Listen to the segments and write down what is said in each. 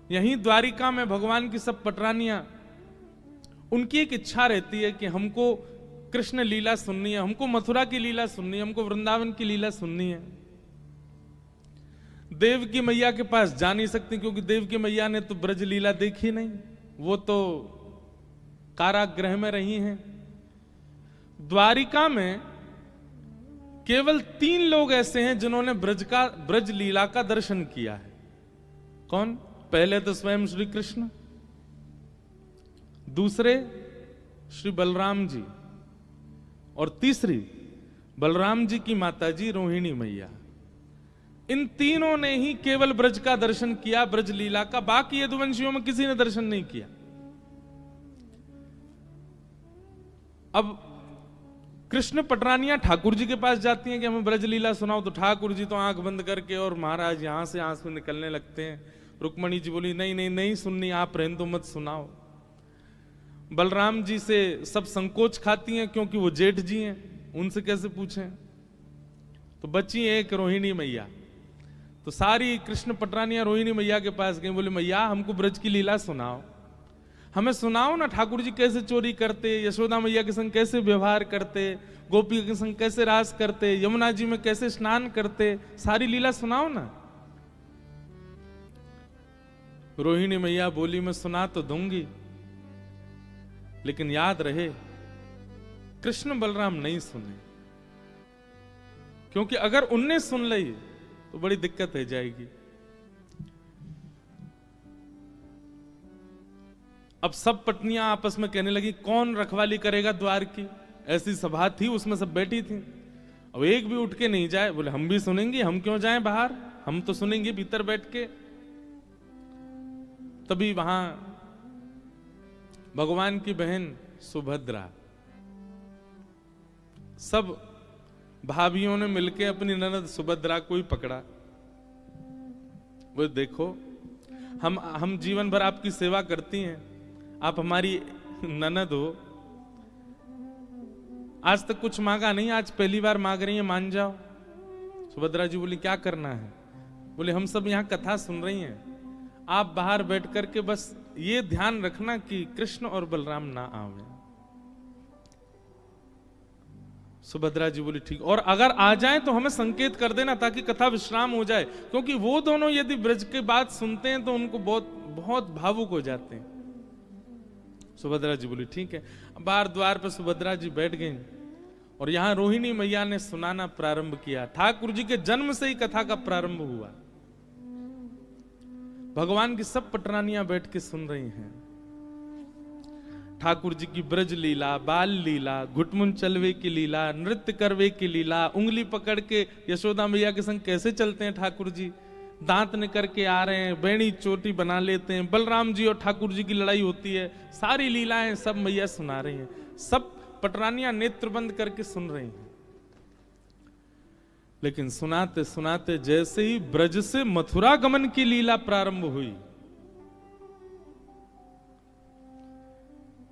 यहीं द्वारिका में भगवान की सब पटरानियां, उनकी एक इच्छा रहती है कि हमको कृष्ण लीला सुननी है, हमको मथुरा की लीला सुननी है, हमको वृंदावन की लीला सुननी है। देव की मैया के पास जा नहीं सकती, क्योंकि देव की मैया ने तो ब्रज लीला देखी नहीं, वो तो कारागृह में रही हैं। द्वारिका में केवल 3 लोग ऐसे हैं जिन्होंने ब्रज लीला का दर्शन किया है। कौन? पहले तो स्वयं श्री कृष्ण, दूसरे श्री बलराम जी, और तीसरी बलराम जी की माताजी रोहिणी मैया। इन तीनों ने ही केवल ब्रज का दर्शन किया, ब्रज लीला का। बाकी यदुवंशियों में किसी ने दर्शन नहीं किया। अब कृष्ण पटरानियां ठाकुर जी के पास जाती हैं कि हमें ब्रज लीला सुनाओ, तो ठाकुर जी तो आंख बंद करके और महाराज यहां से आंसू निकलने लगते हैं। रुक्मणी जी बोली नहीं नहीं नहीं सुननी, आप रहने दो, मत सुनाओ। बलराम जी से सब संकोच खाती हैं, क्योंकि वो जेठ जी हैं, उनसे कैसे पूछें। तो बची एक रोहिणी मैया। तो सारी कृष्ण पटरानियां रोहिणी मैया के पास गई, बोले मैया हमको ब्रज की लीला सुनाओ, हमें सुनाओ ना, ठाकुर जी कैसे चोरी करते, यशोदा मैया के संग कैसे व्यवहार करते, गोपी के संग कैसे रास करते, यमुना जी में कैसे स्नान करते, सारी लीला सुनाओ ना। रोहिणी मैया बोली मैं सुना तो दूंगी, लेकिन याद रहे कृष्ण बलराम नहीं सुने, क्योंकि अगर उनने सुन ली तो बड़ी दिक्कत हो जाएगी। अब सब पत्नियां आपस में कहने लगी कौन रखवाली करेगा द्वार की। ऐसी सभा थी, उसमें सब बैठी थी। अब एक भी उठ के नहीं जाए, बोले हम भी सुनेंगे, हम क्यों जाएं बाहर, हम तो सुनेंगे भीतर बैठ के। तभी वहां भगवान की बहन सुभद्रा, सब भाभियों ने मिलकर अपनी ननद सुभद्रा को ही पकड़ा। वो देखो हम जीवन भर आपकी सेवा करती हैं, आप हमारी ननद हो, आज तक कुछ मांगा नहीं, आज पहली बार मांग रही है, मान जाओ। सुभद्रा जी बोली क्या करना है? बोले हम सब यहां कथा सुन रही हैं, आप बाहर बैठ करके बस ये ध्यान रखना कि कृष्ण और बलराम ना आवे। सुभद्रा जी बोली ठीक, और अगर आ जाएं तो हमें संकेत कर देना ताकि कथा विश्राम हो जाए, क्योंकि वो दोनों यदि ब्रज की बात सुनते हैं तो उनको बहुत बहुत भावुक हो जाते हैं। सुभद्रा जी बोली ठीक है। बाहर द्वार पर सुभद्रा जी बैठ गई और यहां रोहिणी मैया ने सुनाना प्रारंभ किया। ठाकुर जी के जन्म से ही कथा का प्रारंभ हुआ। भगवान की सब पटरानियां बैठ के सुन रही हैं ठाकुर जी की ब्रज लीला, बाल लीला, घुटमुन चलवे की लीला, नृत्य करवे की लीला, उंगली पकड़ के यशोदा मैया के संग कैसे चलते हैं ठाकुर जी, दांत निकर के आ रहे हैं, बेणी चोटी बना लेते हैं, बलराम जी और ठाकुर जी की लड़ाई होती है, सारी लीलाएं सब मैया सुना रही हैं। सब पटरानियां नेत्र बंद करके सुन रही हैं। लेकिन सुनाते सुनाते जैसे ही ब्रज से मथुरा गमन की लीला प्रारंभ हुई,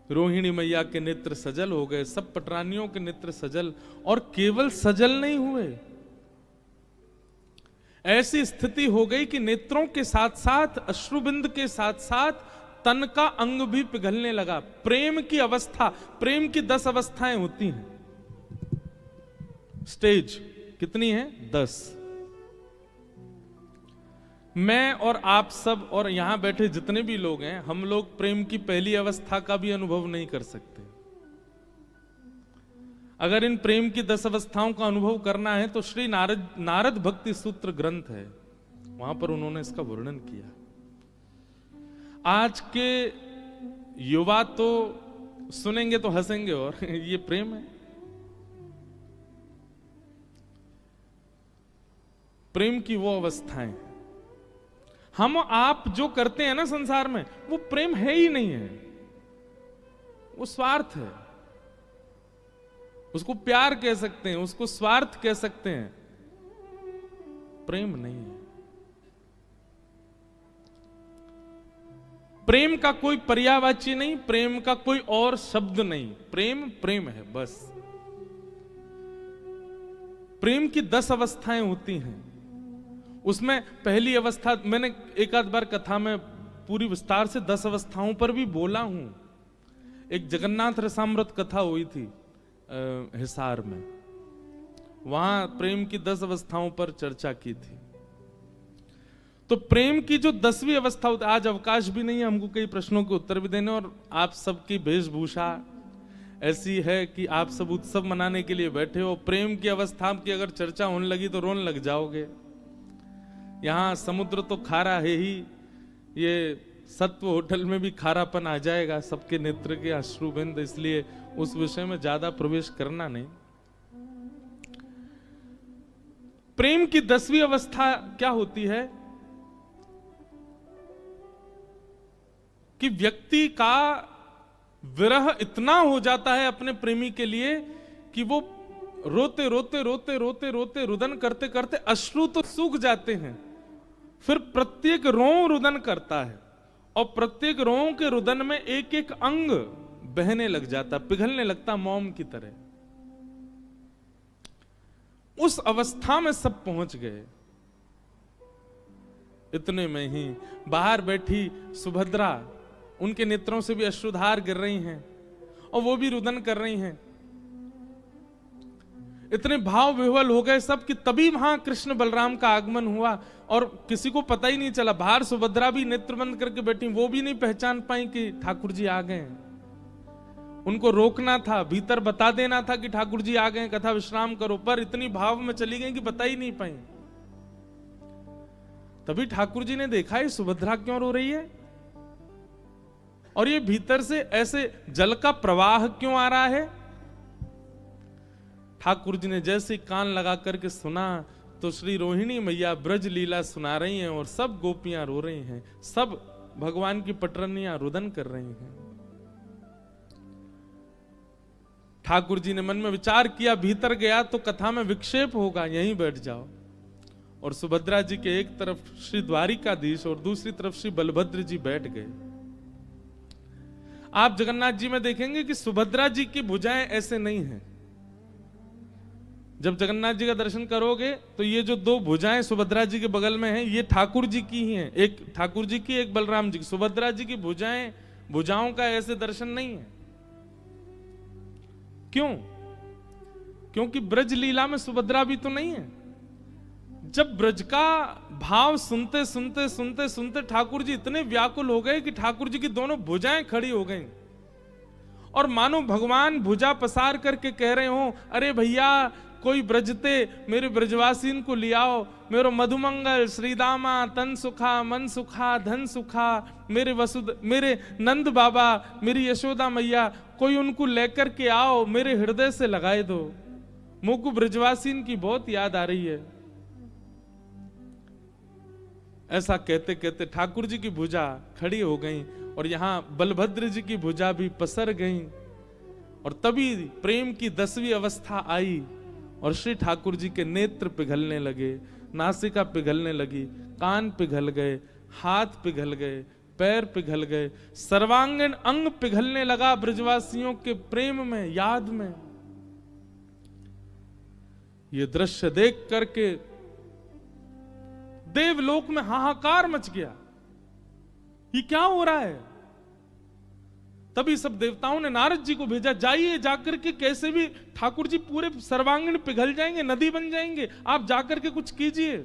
रोहिणी मैया के नेत्र सजल हो गए, सब पटरानियों के नेत्र सजल, और केवल सजल नहीं हुए, ऐसी स्थिति हो गई कि नेत्रों के साथ साथ, अश्रुबिंद के साथ साथ तन का अंग भी पिघलने लगा। प्रेम की अवस्था, प्रेम की 10 अवस्थाएं होती हैं। स्टेज कितनी है? 10। मैं और आप सब और यहां बैठे जितने भी लोग हैं, हम लोग प्रेम की पहली अवस्था का भी अनुभव नहीं कर सकते। अगर इन प्रेम की 10 अवस्थाओं का अनुभव करना है तो श्री नारद भक्ति सूत्र ग्रंथ है, वहां पर उन्होंने इसका वर्णन किया। आज के युवा तो सुनेंगे तो हंसेंगे, और ये प्रेम है? प्रेम की वो अवस्थाएं, हम आप जो करते हैं ना संसार में, वो प्रेम है ही नहीं है, वो स्वार्थ है। उसको प्यार कह सकते हैं, उसको स्वार्थ कह सकते हैं, प्रेम नहीं है। प्रेम का कोई पर्यायवाची नहीं, प्रेम का कोई और शब्द नहीं, प्रेम प्रेम है बस। प्रेम की 10 अवस्थाएं होती हैं। उसमें पहली अवस्था, मैंने एक आध बार कथा में पूरी विस्तार से 10 अवस्थाओं पर भी बोला हूं। एक जगन्नाथ रसामृत कथा हुई थी हिसार में, वहां प्रेम की 10 अवस्थाओं पर चर्चा की थी। तो प्रेम की जो 10वीं अवस्था होती है, आज अवकाश भी नहीं है हमको कई प्रश्नों के उत्तर भी देने, और आप सबकी वेशभूषा ऐसी है कि आप सब उत्सव मनाने के लिए बैठे हो। प्रेम की अवस्था की अगर चर्चा होने लगी तो रोने लग जाओगे। यहाँ समुद्र तो खारा है ही, ये सत्व होटल में भी खारापन आ जाएगा, सबके नेत्र के अश्रुबिंद, इसलिए उस विषय में ज्यादा प्रवेश करना नहीं। प्रेम की 10वीं अवस्था क्या होती है कि व्यक्ति का विरह इतना हो जाता है अपने प्रेमी के लिए कि वो रोते रोते रोते रोते रोते रुदन करते करते अश्रु तो सूख जाते हैं, फिर प्रत्येक रों रुदन करता है और प्रत्येक रों के रुदन में एक एक अंग बहने लग जाता, पिघलने लगता मोम की तरह। उस अवस्था में सब पहुंच गए। इतने में ही बाहर बैठी सुभद्रा, उनके नेत्रों से भी अश्रुधार गिर रही हैं और वो भी रुदन कर रही हैं। इतने भाव विह्वल हो गए सब कि तभी वहां कृष्ण बलराम का आगमन हुआ और किसी को पता ही नहीं चला। बाहर सुभद्रा भी नेत्र बंद करके बैठी, वो भी नहीं पहचान पाई कि ठाकुर जी आ गए। उनको रोकना था, भीतर बता देना था कि ठाकुर जी आ गए, कथा विश्राम करो, पर इतनी भाव में चली गई कि बता ही नहीं पाई। तभी ठाकुर जी ने देखा ये सुभद्रा क्यों रो रही है और ये भीतर से ऐसे जल का प्रवाह क्यों आ रहा है। ठाकुर जी ने जैसे कान लगा करके सुना तो श्री रोहिणी मैया ब्रज लीला सुना रही हैं और सब गोपियां रो रही हैं, सब भगवान की पटरनियां रुदन कर रही हैं। ठाकुर जी ने मन में विचार किया, भीतर गया तो कथा में विक्षेप होगा, यहीं बैठ जाओ। और सुभद्रा जी के एक तरफ श्री द्वारिकाधीश और दूसरी तरफ श्री बलभद्र जी बैठ गए। आप जगन्नाथ जी में देखेंगे कि सुभद्रा जी की भुजाएं ऐसे नहीं हैं। जब जगन्नाथ जी का दर्शन करोगे तो ये जो 2 भुजाएं सुभद्रा जी के बगल में हैं, ये ठाकुर जी की ही हैं, एक ठाकुर जी की, एक बलराम जी की। सुभद्रा जी की भुजाओं का ऐसे दर्शन नहीं है। क्यों? क्योंकि ब्रज लीला में सुभद्रा भी तो नहीं है। जब ब्रज का भाव सुनते सुनते सुनते सुनते ठाकुर जी इतने व्याकुल हो गए कि ठाकुर जी की दोनों भुजाएं खड़ी हो गईं और मानो भगवान भुजा पसार करके कह रहे हो, अरे भैया कोई ब्रजते मेरे ब्रजवासीन को लियाओ, मेरो मधुमंगल श्रीदामा तन सुखा मन सुखा धन सुखा, मेरे नंद बाबा, मेरी यशोदा मैया, कोई उनको लेकर के आओ, मेरे हृदय से लगाए दो, मुझको ब्रजवासीन की बहुत याद आ रही है। ऐसा कहते कहते ठाकुर जी की भुजा खड़ी हो गई और यहां बलभद्र जी की भुजा भी पसर गई और तभी प्रेम की 10वीं अवस्था आई और श्री ठाकुर जी के नेत्र पिघलने लगे, नासिका पिघलने लगी, कान पिघल गए, हाथ पिघल गए, पैर पिघल गए, सर्वांगीण अंग पिघलने लगा ब्रजवासियों के प्रेम में, याद में। ये दृश्य देख करके देवलोक में हाहाकार मच गया, ये क्या हो रहा है। तभी सब देवताओं ने नारद जी को भेजा, जाइए जाकर के, कैसे भी ठाकुर जी पूरे सर्वांगीण पिघल जाएंगे, नदी बन जाएंगे, आप जाकर के कुछ कीजिए।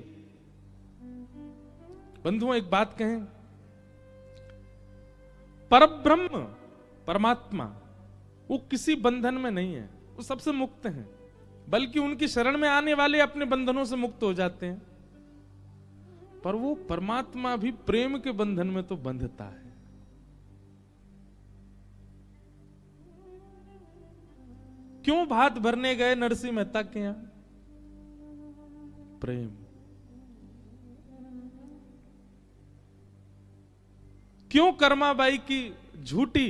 बंधुओं एक बात कहें, परब्रह्म परमात्मा वो किसी बंधन में नहीं है, वो सबसे मुक्त हैं, बल्कि उनकी शरण में आने वाले अपने बंधनों से मुक्त हो जाते हैं। पर वो परमात्मा भी प्रेम के बंधन में तो बंधता है। क्यों भात भरने गए नरसिंह मेहता के यहां? प्रेम। क्यों कर्माबाई की झूठी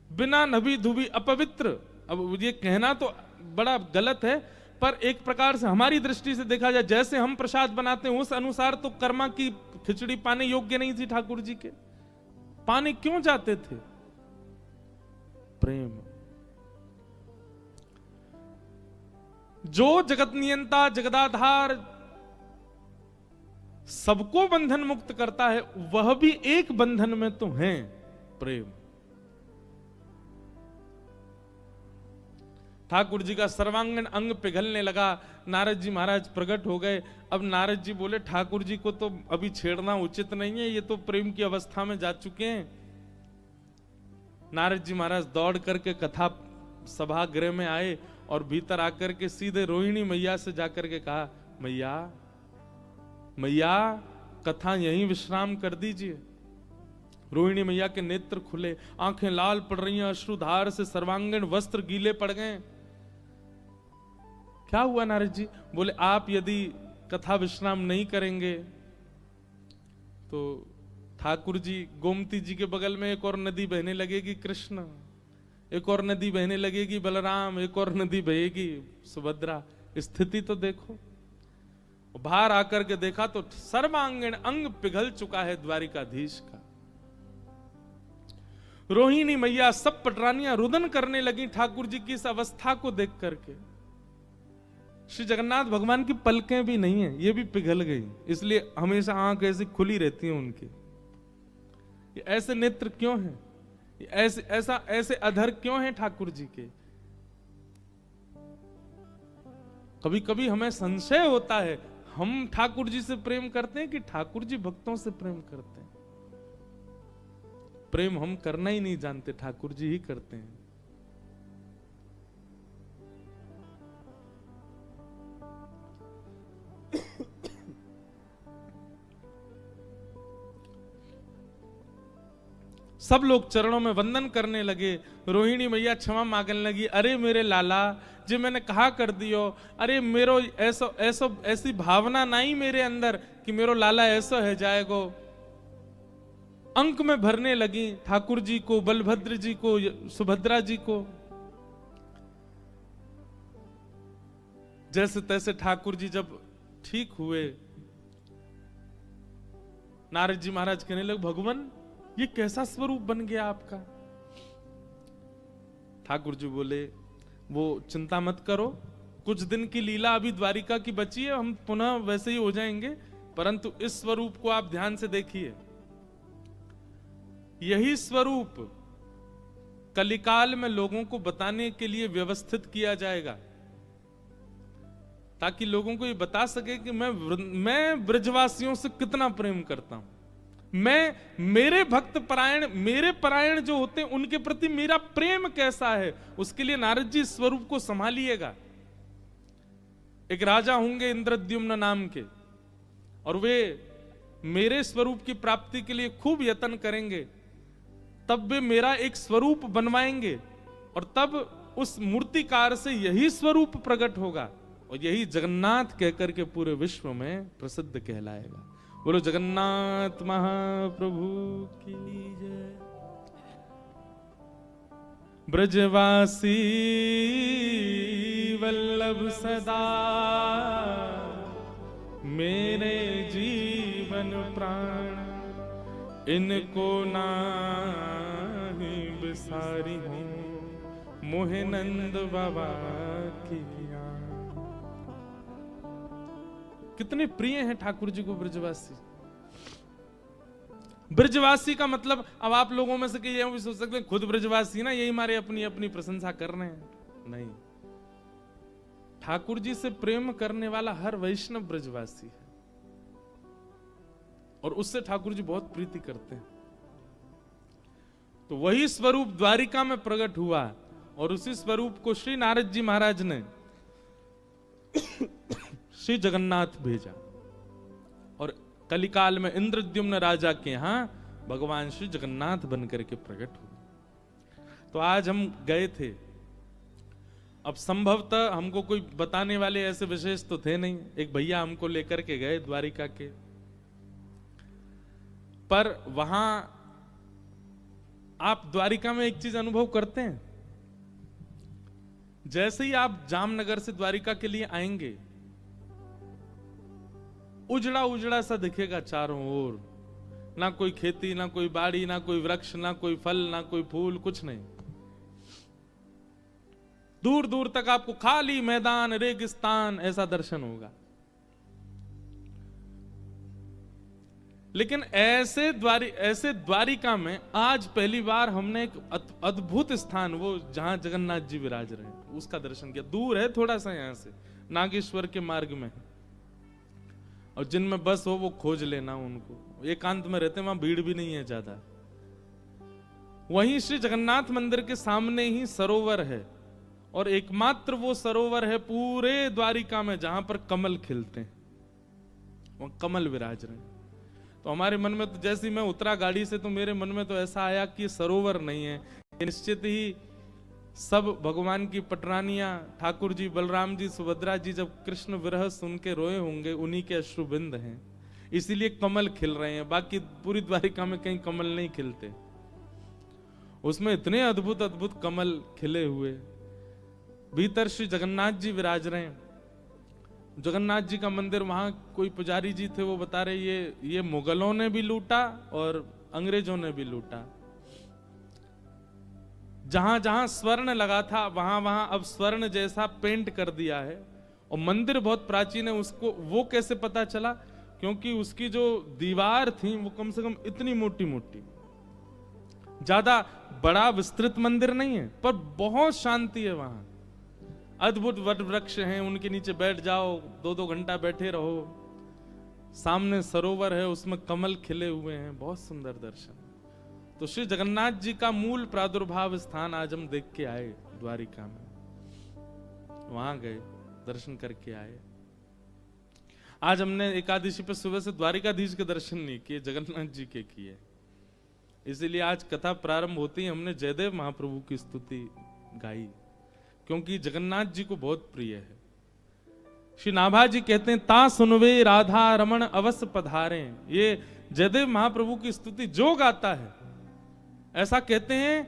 बिना नभी धुबी अपवित्र, अब ये कहना तो बड़ा गलत है, पर एक प्रकार से हमारी दृष्टि से देखा जाए, जैसे हम प्रसाद बनाते हैं उस अनुसार तो कर्मा की खिचड़ी पाने योग्य नहीं थी ठाकुर जी के। पाने क्यों जाते थे? प्रेम। जो जगत नियंता जगदाधार सबको बंधन मुक्त करता है, वह भी एक बंधन में तो है, प्रेम। ठाकुर जी का सर्वांगीण अंग पिघलने लगा, नारद जी महाराज प्रकट हो गए। अब नारद जी बोले ठाकुर जी को तो अभी छेड़ना उचित नहीं है, ये तो प्रेम की अवस्था में जा चुके हैं। नारद जी महाराज दौड़ करके कथा सभागृह में आए और भीतर आकर के सीधे रोहिणी मैया से जाकर के कहा, मैया मैया कथा यहीं विश्राम कर दीजिए। रोहिणी मैया के नेत्र खुले, आंखें लाल पड़ रही हैं, अश्रुधार से सर्वांगीण वस्त्र गीले पड़ गए। क्या हुआ नारद जी? बोले आप यदि कथा विश्राम नहीं करेंगे तो ठाकुर जी, गोमती जी के बगल में एक और नदी बहने लगेगी कृष्ण, एक और नदी बहने लगेगी बलराम, एक और नदी बहेगी सुभद्रा। स्थिति तो देखो। बाहर आकर के देखा तो सर्वांगीण अंग पिघल चुका है द्वारिकाधीश का। रोहिणी मैया सब पटरानियां रुदन करने लगी ठाकुर जी की इस अवस्था को देख करके। श्री जगन्नाथ भगवान की पलकें भी नहीं है, ये भी पिघल गई, इसलिए हमेशा आंख ऐसी खुली रहती है उनकी। ये ऐसे नेत्र क्यों हैं? ऐसे अधर क्यों हैं ठाकुर जी के? कभी कभी हमें संशय होता है, हम ठाकुर जी से प्रेम करते हैं कि ठाकुर जी भक्तों से प्रेम करते हैं? प्रेम हम करना ही नहीं जानते, ठाकुर जी ही करते हैं। सब लोग चरणों में वंदन करने लगे। रोहिणी मैया क्षमा मांगने लगी, अरे मेरे लाला जी मैंने कहा कर दियो, अरे मेरो ऐसी भावना नहीं मेरे अंदर कि मेरो लाला ऐसा है जाएगो। अंक में भरने लगी ठाकुर जी को, बलभद्र जी को, सुभद्रा जी को। जैसे तैसे ठाकुर जी जब ठीक हुए, नारद जी महाराज कहने लगे, भगवान ये कैसा स्वरूप बन गया आपका? ठाकुर जी बोले, वो चिंता मत करो, कुछ दिन की लीला अभी द्वारिका की बची है, हम पुनः वैसे ही हो जाएंगे, परंतु इस स्वरूप को आप ध्यान से देखिए। यही स्वरूप कलिकाल में लोगों को बताने के लिए व्यवस्थित किया जाएगा, ताकि लोगों को ये बता सके कि मैं ब्रजवासियों से कितना प्रेम करता हूं। मेरे भक्त परायण, मेरे परायण जो होते हैं उनके प्रति मेरा प्रेम कैसा है, उसके लिए नारद जी स्वरूप को संभालिएगा। एक राजा होंगे इंद्रद्युम्न नाम के, और वे मेरे स्वरूप की प्राप्ति के लिए खूब यत्न करेंगे, तब वे मेरा एक स्वरूप बनवाएंगे, और तब उस मूर्तिकार से यही स्वरूप प्रकट होगा, और यही जगन्नाथ कहकर के पूरे विश्व में प्रसिद्ध कहलाएगा। बोलो जगन्नाथ महाप्रभु की जय। ब्रजवासी वल्लभ सदा मेरे जीवन प्राण, इनको नाही बिसारी हूं मोहे नंद बाबा की। कितने प्रिय हैं ठाकुर जी को ब्रजवासी। ब्रजवासी का मतलब, अब आप लोगों में से कई भी सोच सकते हैं खुद ब्रजवासी ना, यही हमारे अपनी अपनी प्रशंसा कर रहे हैं। नहीं, ठाकुर जी से प्रेम करने वाला हर वैष्णव ब्रजवासी है, और उससे ठाकुर जी बहुत प्रीति करते हैं। तो वही स्वरूप द्वारिका में प्रकट हुआ, और उसी स्वरूप को श्री नारद जी महाराज ने श्री जगन्नाथ भेजा, और कलिकाल में इंद्रद्युम्न राजा के यहां भगवान श्री जगन्नाथ बनकर के प्रकट हुए। तो आज हम गए थे, अब संभवतः हमको कोई बताने वाले ऐसे विशेष तो थे नहीं, एक भैया हमको लेकर के गए द्वारिका के, पर वहां आप द्वारिका में एक चीज अनुभव करते हैं, जैसे ही आप जामनगर से द्वारिका के लिए आएंगे, उजड़ा उजड़ा सा दिखेगा चारों ओर, ना कोई खेती, ना कोई बाड़ी, ना कोई वृक्ष, ना कोई फल, ना कोई फूल, कुछ नहीं। दूर दूर तक आपको खाली मैदान, रेगिस्तान ऐसा दर्शन होगा। लेकिन ऐसे द्वारिका में आज पहली बार हमने एक अद्भुत स्थान, वो जहां जगन्नाथ जी विराज रहे हैं, उसका दर्शन किया। दूर है थोड़ा सा यहां से, नागेश्वर के मार्ग में है, और जिनमें बस हो वो खोज लेना उनको, एकांत में रहते हैं, वहां भीड़ भी नहीं है ज्यादा। वहीं श्री जगन्नाथ मंदिर के सामने ही सरोवर है, और एकमात्र वो सरोवर है पूरे द्वारिका में जहां पर कमल खिलते हैं, वहां कमल विराज रहे हैं। तो हमारे मन में तो जैसे मैं उतरा गाड़ी से, तो मेरे मन में तो ऐसा आया कि सरोवर नहीं है, निश्चित ही सब भगवान की पटरानियां, ठाकुर जी, बलराम जी, सुभद्रा जी जब कृष्ण विरह सुन के रोए होंगे, उन्हीं के अश्रुबिंद हैं, इसीलिए कमल खिल रहे हैं। बाकी पूरी द्वारिका में कहीं कमल नहीं खिलते, उसमें इतने अद्भुत अद्भुत कमल खिले हुए। भीतर श्री जगन्नाथ जी विराज रहे हैं। जगन्नाथ जी का मंदिर, वहां कोई पुजारी जी थे, वो बता रहे ये मुगलों ने भी लूटा और अंग्रेजों ने भी लूटा। जहां जहां स्वर्ण लगा था वहां वहां अब स्वर्ण जैसा पेंट कर दिया है, और मंदिर बहुत प्राचीन है। उसको वो कैसे पता चला? क्योंकि उसकी जो दीवार थी वो कम से कम इतनी मोटी मोटी, ज्यादा बड़ा विस्तृत मंदिर नहीं है, पर बहुत शांति है वहां। अद्भुत वट वृक्ष हैं, उनके नीचे बैठ जाओ, 2-2 घंटा बैठे रहो। सामने सरोवर है, उसमें कमल खिले हुए हैं, बहुत सुंदर दर्शन। तो श्री जगन्नाथ जी का मूल प्रादुर्भाव स्थान आज हम देख के आए द्वारिका में, वहां गए, दर्शन करके आए। आज हमने एकादशी पे सुबह से द्वारिकाधीश के दर्शन नहीं किए, जगन्नाथ जी के किए। इसीलिए आज कथा प्रारंभ होती है, हमने जयदेव महाप्रभु की स्तुति गाई, क्योंकि जगन्नाथ जी को बहुत प्रिय है। श्री नाभा जी कहते हैं, ता सुनवे राधा रमण अवश्य पधारे। ये जयदेव महाप्रभु की स्तुति जो गाता है, ऐसा कहते हैं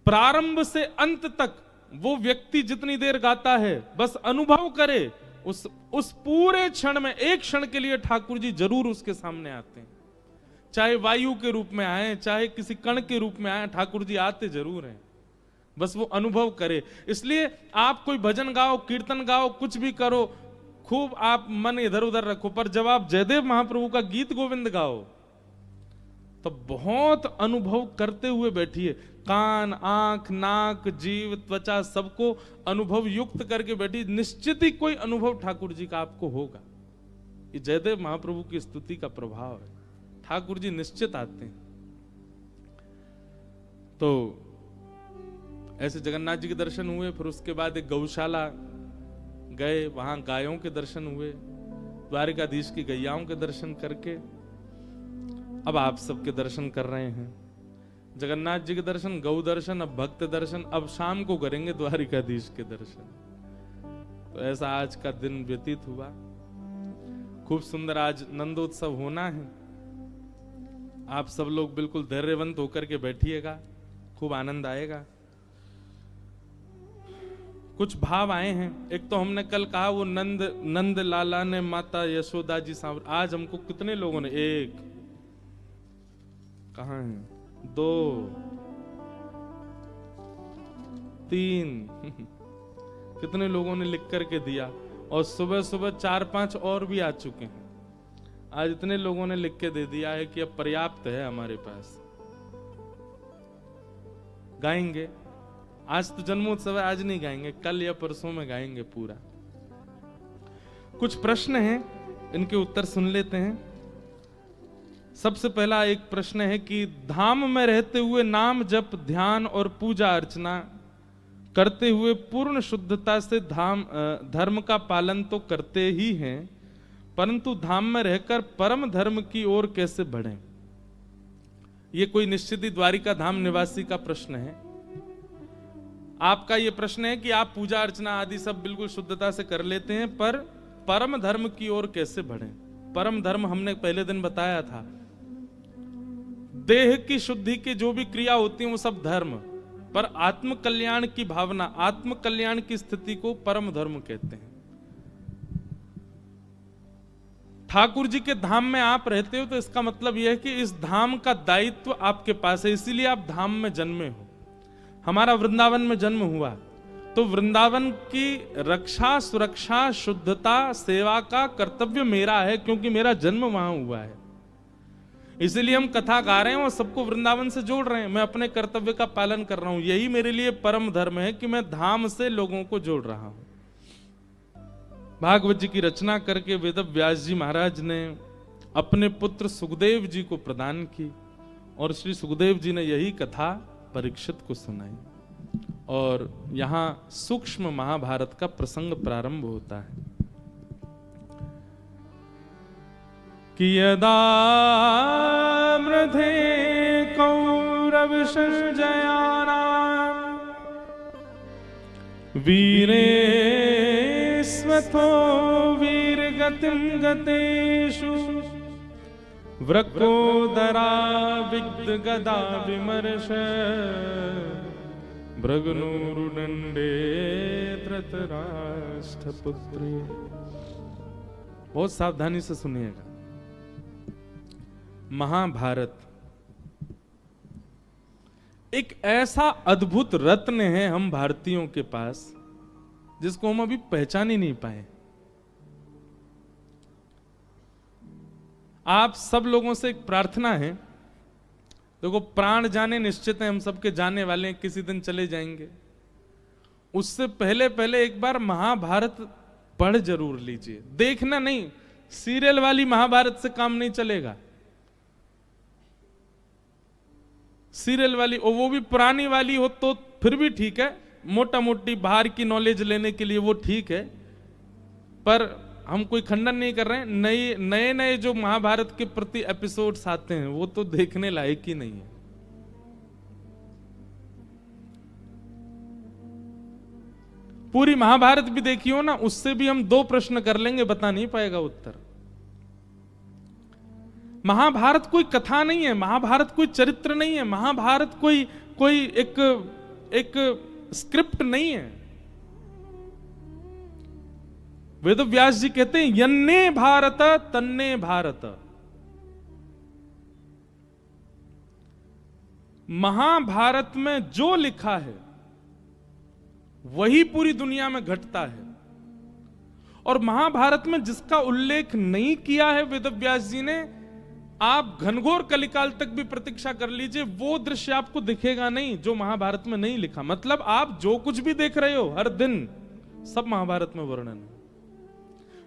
प्रारंभ से अंत तक वो व्यक्ति जितनी देर गाता है, बस अनुभव करे, उस पूरे क्षण में, एक क्षण के लिए ठाकुर जी जरूर उसके सामने आते हैं। चाहे वायु के रूप में आए, चाहे किसी कण के रूप में आए, ठाकुर जी आते जरूर हैं, बस वो अनुभव करे। इसलिए आप कोई भजन गाओ, कीर्तन गाओ, कुछ भी करो, खूब आप मन इधर उधर रखो, पर जब आप जयदेव महाप्रभु का गीत गोविंद गाओ तो बहुत अनुभव करते हुए बैठिए। कान, आंख, नाक, जीव, त्वचा सबको अनुभव युक्त करके बैठिए, निश्चित ही कोई अनुभव ठाकुर जी का आपको होगा। ये जयदेव महाप्रभु की स्तुति का प्रभाव है, ठाकुर जी निश्चित आते हैं। तो ऐसे जगन्नाथ जी के दर्शन हुए, फिर उसके बाद एक गौशाला गए, वहां गायों के दर्शन हुए, द्वारिकाधीश की गैयाओं के दर्शन करके अब आप सबके दर्शन कर रहे हैं। जगन्नाथ जी के दर्शन, गौ दर्शन, अब भक्त दर्शन, अब शाम को करेंगे द्वारिकाधीश के दर्शन। तो ऐसा आज का दिन व्यतीत हुआ, खूब सुंदर। आज नंदोत्सव होना है, आप सब लोग बिल्कुल धैर्यवंत होकर के बैठिएगा, खूब आनंद आएगा। कुछ भाव आए हैं। एक तो हमने कल कहा वो नंद लाला ने माता यशोदा जी सांवर, आज हमको कितने लोगों ने, एक कहां है, 2 3 कितने लोगों ने लिख करके दिया, और सुबह सुबह 4-5 और भी आ चुके हैं। आज इतने लोगों ने लिख के दे दिया है कि अब पर्याप्त है हमारे पास। गाएंगे, आज तो जन्मोत्सव है, आज नहीं गाएंगे, कल या परसों में गाएंगे पूरा। कुछ प्रश्न हैं, इनके उत्तर सुन लेते हैं। सबसे पहला एक प्रश्न है कि धाम में रहते हुए नाम जप, ध्यान और पूजा अर्चना करते हुए पूर्ण शुद्धता से धर्म का पालन तो करते ही हैं, परंतु धाम में रहकर परम धर्म की ओर कैसे बढ़ें? ये कोई निश्चित ही द्वारिका धाम निवासी का प्रश्न है। आपका ये प्रश्न है कि आप पूजा अर्चना आदि सब बिल्कुल शुद्धता से कर लेते हैं, पर परम धर्म की ओर कैसे बढ़ें? परम धर्म हमने पहले दिन बताया था, देह की शुद्धि की जो भी क्रिया होती है वो सब धर्म, पर आत्म कल्याण की भावना, आत्म कल्याण की स्थिति को परम धर्म कहते हैं। ठाकुर जी के धाम में आप रहते हो तो इसका मतलब यह है कि इस धाम का दायित्व आपके पास है, इसीलिए आप धाम में जन्मे हो। हमारा वृंदावन में जन्म हुआ तो वृंदावन की रक्षा, सुरक्षा, शुद्धता, सेवा का कर्तव्य मेरा है, क्योंकि मेरा जन्म वहां हुआ है। इसलिए हम कथा गा रहे हैं और सबको वृंदावन से जोड़ रहे हैं। मैं अपने कर्तव्य का पालन कर रहा हूं। यही मेरे लिए परम धर्म है कि मैं धाम से लोगों को जोड़ रहा हूं। भागवत जी की रचना करके वेद व्यास जी महाराज ने अपने पुत्र सुखदेव जी को प्रदान की और श्री सुखदेव जी ने यही कथा परीक्षित को सुनाई और यहां सूक्ष्म महाभारत का प्रसंग प्रारंभ होता है कि यदा मृधे कौरव संजयानां वीरे स्वथो वीरगतिं गतेषु वृकोदरा विग्ध गदा विमर्श भृगुनूरुदंडे धृतराष्ट्रपुत्रे। बहुत सावधानी से सुनिएगा। महाभारत एक ऐसा अद्भुत रत्न है हम भारतीयों के पास जिसको हम अभी पहचान ही नहीं पाए। आप सब लोगों से एक प्रार्थना है, देखो प्राण जाने निश्चित है, हम सबके जाने वाले हैं, किसी दिन चले जाएंगे। उससे पहले पहले एक बार महाभारत पढ़ जरूर लीजिए। देखना नहीं, सीरियल वाली महाभारत से काम नहीं चलेगा। सीरियल वाली और वो भी पुरानी वाली हो तो फिर भी ठीक है, मोटा मोटी बाहर की नॉलेज लेने के लिए वो ठीक है, पर हम कोई खंडन नहीं कर रहे हैं। नए नए जो महाभारत के प्रति एपिसोड्स आते हैं वो तो देखने लायक ही नहीं है। पूरी महाभारत भी देखी हो ना, उससे भी हम 2 प्रश्न कर लेंगे, बता नहीं पाएगा उत्तर। महाभारत कोई कथा नहीं है, महाभारत कोई चरित्र नहीं है, महाभारत कोई एक स्क्रिप्ट नहीं है। वेद व्यास जी कहते हैं यन्ने भारत तन्ने भारत। महाभारत में जो लिखा है वही पूरी दुनिया में घटता है, और महाभारत में जिसका उल्लेख नहीं किया है वेद व्यास जी ने, आप घनघोर कलिकाल तक भी प्रतीक्षा कर लीजिए, वो दृश्य आपको दिखेगा नहीं जो महाभारत में नहीं लिखा। मतलब आप जो कुछ भी देख रहे हो हर दिन, सब महाभारत में वर्णन है।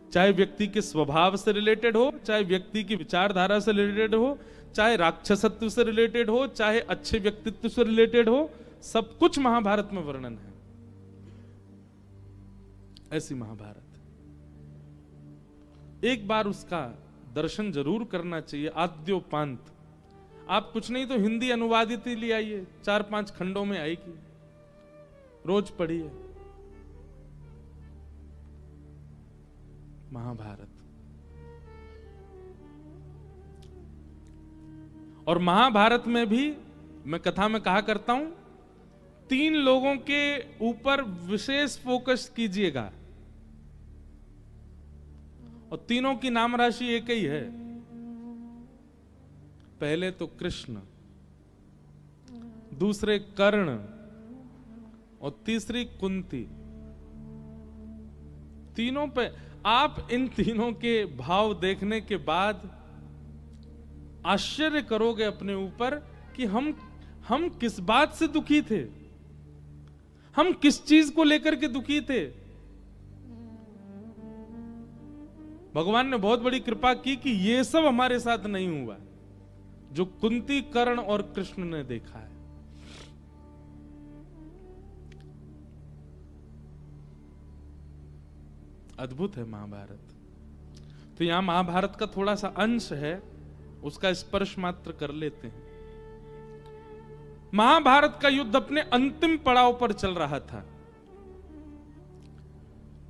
चाहे व्यक्ति के स्वभाव से रिलेटेड हो, चाहे व्यक्ति की विचारधारा से रिलेटेड हो, चाहे राक्षसत्व से रिलेटेड हो, चाहे अच्छे व्यक्तित्व से रिलेटेड हो, सब कुछ महाभारत में वर्णन है। ऐसी महाभारत एक बार उसका दर्शन जरूर करना चाहिए, आद्योपांत। आप कुछ नहीं तो हिंदी अनुवादित ही ले आइए, 4-5 खंडों में आएगी, रोज पढ़िए महाभारत। और महाभारत में भी मैं कथा में कहा करता हूं, 3 लोगों के ऊपर विशेष फोकस कीजिएगा, और तीनों की नाम राशि एक ही है। पहले तो कृष्ण, दूसरे कर्ण, और तीसरी कुंती। तीनों पे आप इन तीनों के भाव देखने के बाद आश्चर्य करोगे अपने ऊपर कि हम किस बात से दुखी थे, हम किस चीज को लेकर के दुखी थे। भगवान ने बहुत बड़ी कृपा की कि ये सब हमारे साथ नहीं हुआ जो कुंती, कर्ण और कृष्ण ने देखा है। अद्भुत है महाभारत। तो यहां महाभारत का थोड़ा सा अंश है, उसका स्पर्श मात्र कर लेते हैं। महाभारत का युद्ध अपने अंतिम पड़ाव पर चल रहा था।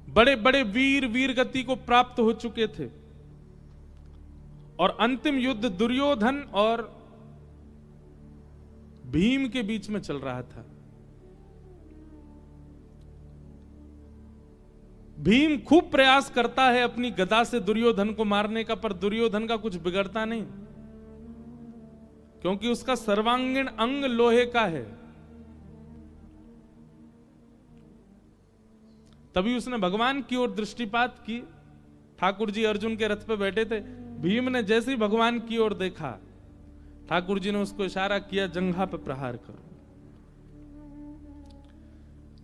बड़े बड़े वीर गति को प्राप्त हो चुके थे, और अंतिम युद्ध दुर्योधन और भीम के बीच में चल रहा था। भीम खूब प्रयास करता है अपनी गदा से दुर्योधन को मारने का, पर दुर्योधन का कुछ बिगड़ता नहीं, क्योंकि उसका सर्वांगीण अंग लोहे का है। तभी उसने भगवान की ओर दृष्टिपात की। ठाकुर जी अर्जुन के रथ पे बैठे थे, भीम ने जैसे ही भगवान की ओर देखा ठाकुर जी ने उसको इशारा किया, जंघा पे प्रहार करो।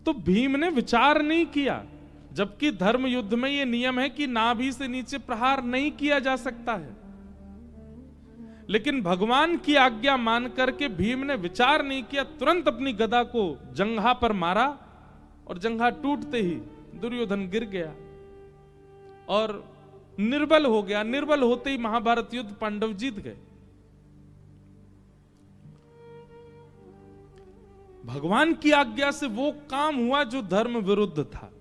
तो भीम ने विचार नहीं किया, जबकि धर्म युद्ध में यह नियम है कि नाभि से नीचे प्रहार नहीं किया जा सकता है। लेकिन भगवान की आज्ञा मान करके भीम ने विचार नहीं किया, तुरंत अपनी गदा को जंघा पर मारा और जंघा टूटते ही दुर्योधन गिर गया और निर्बल हो गया। निर्बल होते ही महाभारत युद्ध पांडव जीत गए। भगवान की आज्ञा से वो काम हुआ जो धर्म विरुद्ध था।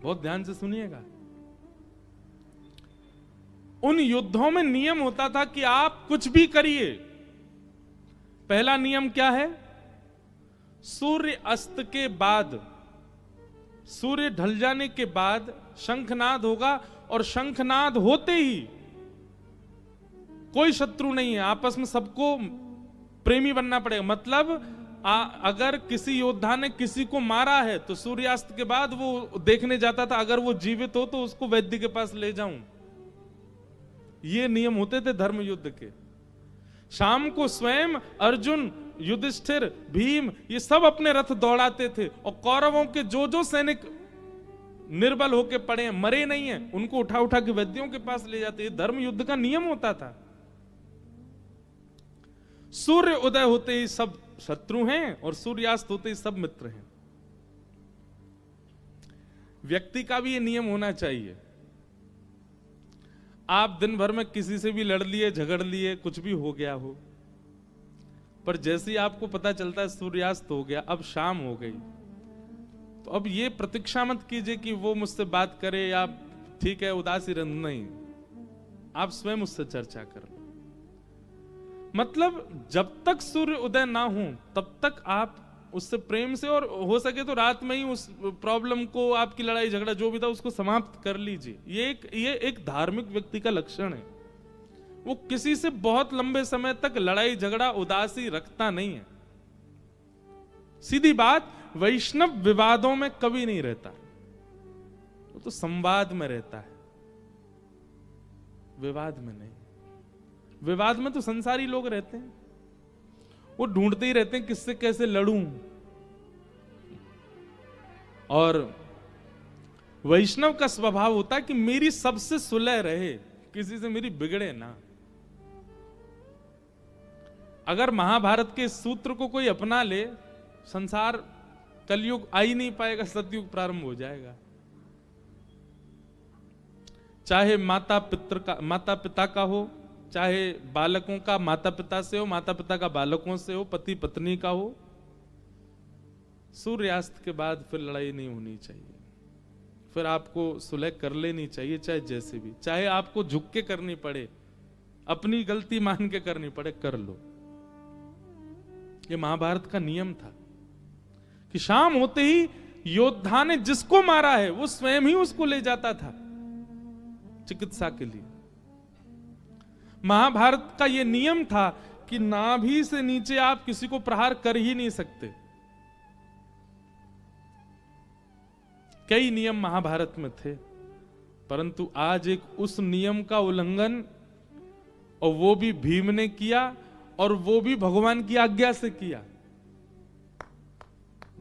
बहुत ध्यान से सुनिएगा। उन युद्धों में नियम होता था कि आप कुछ भी करिए। पहला नियम क्या है? सूर्य अस्त के बाद, सूर्य ढल जाने के बाद शंखनाद होगा और शंखनाद होते ही कोई शत्रु नहीं है, आपस में सबको प्रेमी बनना पड़ेगा। मतलब अगर किसी योद्धा ने किसी को मारा है तो सूर्यास्त के बाद वो देखने जाता था, अगर वो जीवित हो तो उसको वैद्य के पास ले जाऊं। ये नियम होते थे धर्म युद्ध के। शाम को स्वयं अर्जुन, युधिष्ठिर, भीम ये सब अपने रथ दौड़ाते थे और कौरवों के जो जो सैनिक निर्बल होके पड़े हैं, मरे नहीं हैं, उनको उठा उठा के वैद्यों के पास ले जाते। धर्म युद्ध का नियम होता था। सूर्य उदय होते ही सब शत्रु हैं और सूर्यास्त होते ही सब मित्र हैं। व्यक्ति का भी ये नियम होना चाहिए। आप दिन भर में किसी से भी लड़ लिए, झगड़ लिए, कुछ भी हो गया हो, पर जैसे ही आपको पता चलता है सूर्यास्त हो गया, अब शाम हो गई, तो अब ये प्रतीक्षा मत कीजिए कि वो मुझसे बात करे या ठीक है उदासी रह, नहीं, आप स्वयं उससे चर्चा कर लो। मतलब जब तक सूर्य उदय ना हो तब तक आप उससे प्रेम से, और हो सके तो रात में ही उस प्रॉब्लम को, आपकी लड़ाई झगड़ा जो भी था उसको समाप्त कर लीजिए। ये एक धार्मिक व्यक्ति का लक्षण है। वो किसी से बहुत लंबे समय तक लड़ाई झगड़ा उदासी रखता नहीं है। सीधी बात, वैष्णव विवादों में कभी नहीं रहता, वो तो संवाद में रहता है, विवाद में नहीं। विवाद में तो संसारी लोग रहते हैं, वो ढूंढते ही रहते हैं किससे कैसे लड़ूं। और वैष्णव का स्वभाव होता है कि मेरी सबसे सुलह रहे, किसी से मेरी बिगड़े ना। अगर महाभारत के सूत्र को कोई अपना ले, संसार कलयुग आ ही नहीं पाएगा, सतयुग प्रारंभ हो जाएगा। चाहे माता पिता का हो, चाहे बालकों का माता पिता से हो, माता पिता का बालकों से हो, पति पत्नी का हो, सूर्यास्त के बाद फिर लड़ाई नहीं होनी चाहिए। फिर आपको सुलह कर लेनी चाहिए, चाहे जैसे भी, चाहे आपको झुक के करनी पड़े, अपनी गलती मान के करनी पड़े, कर लो। ये महाभारत का नियम था कि शाम होते ही योद्धा ने जिसको मारा है वो स्वयं ही उसको ले जाता था चिकित्सा के लिए। महाभारत का यह नियम था कि नाभि से नीचे आप किसी को प्रहार कर ही नहीं सकते। कई नियम महाभारत में थे, परंतु आज एक उस नियम का उल्लंघन, और वो भी भीम ने किया, और वो भी भगवान की आज्ञा से किया।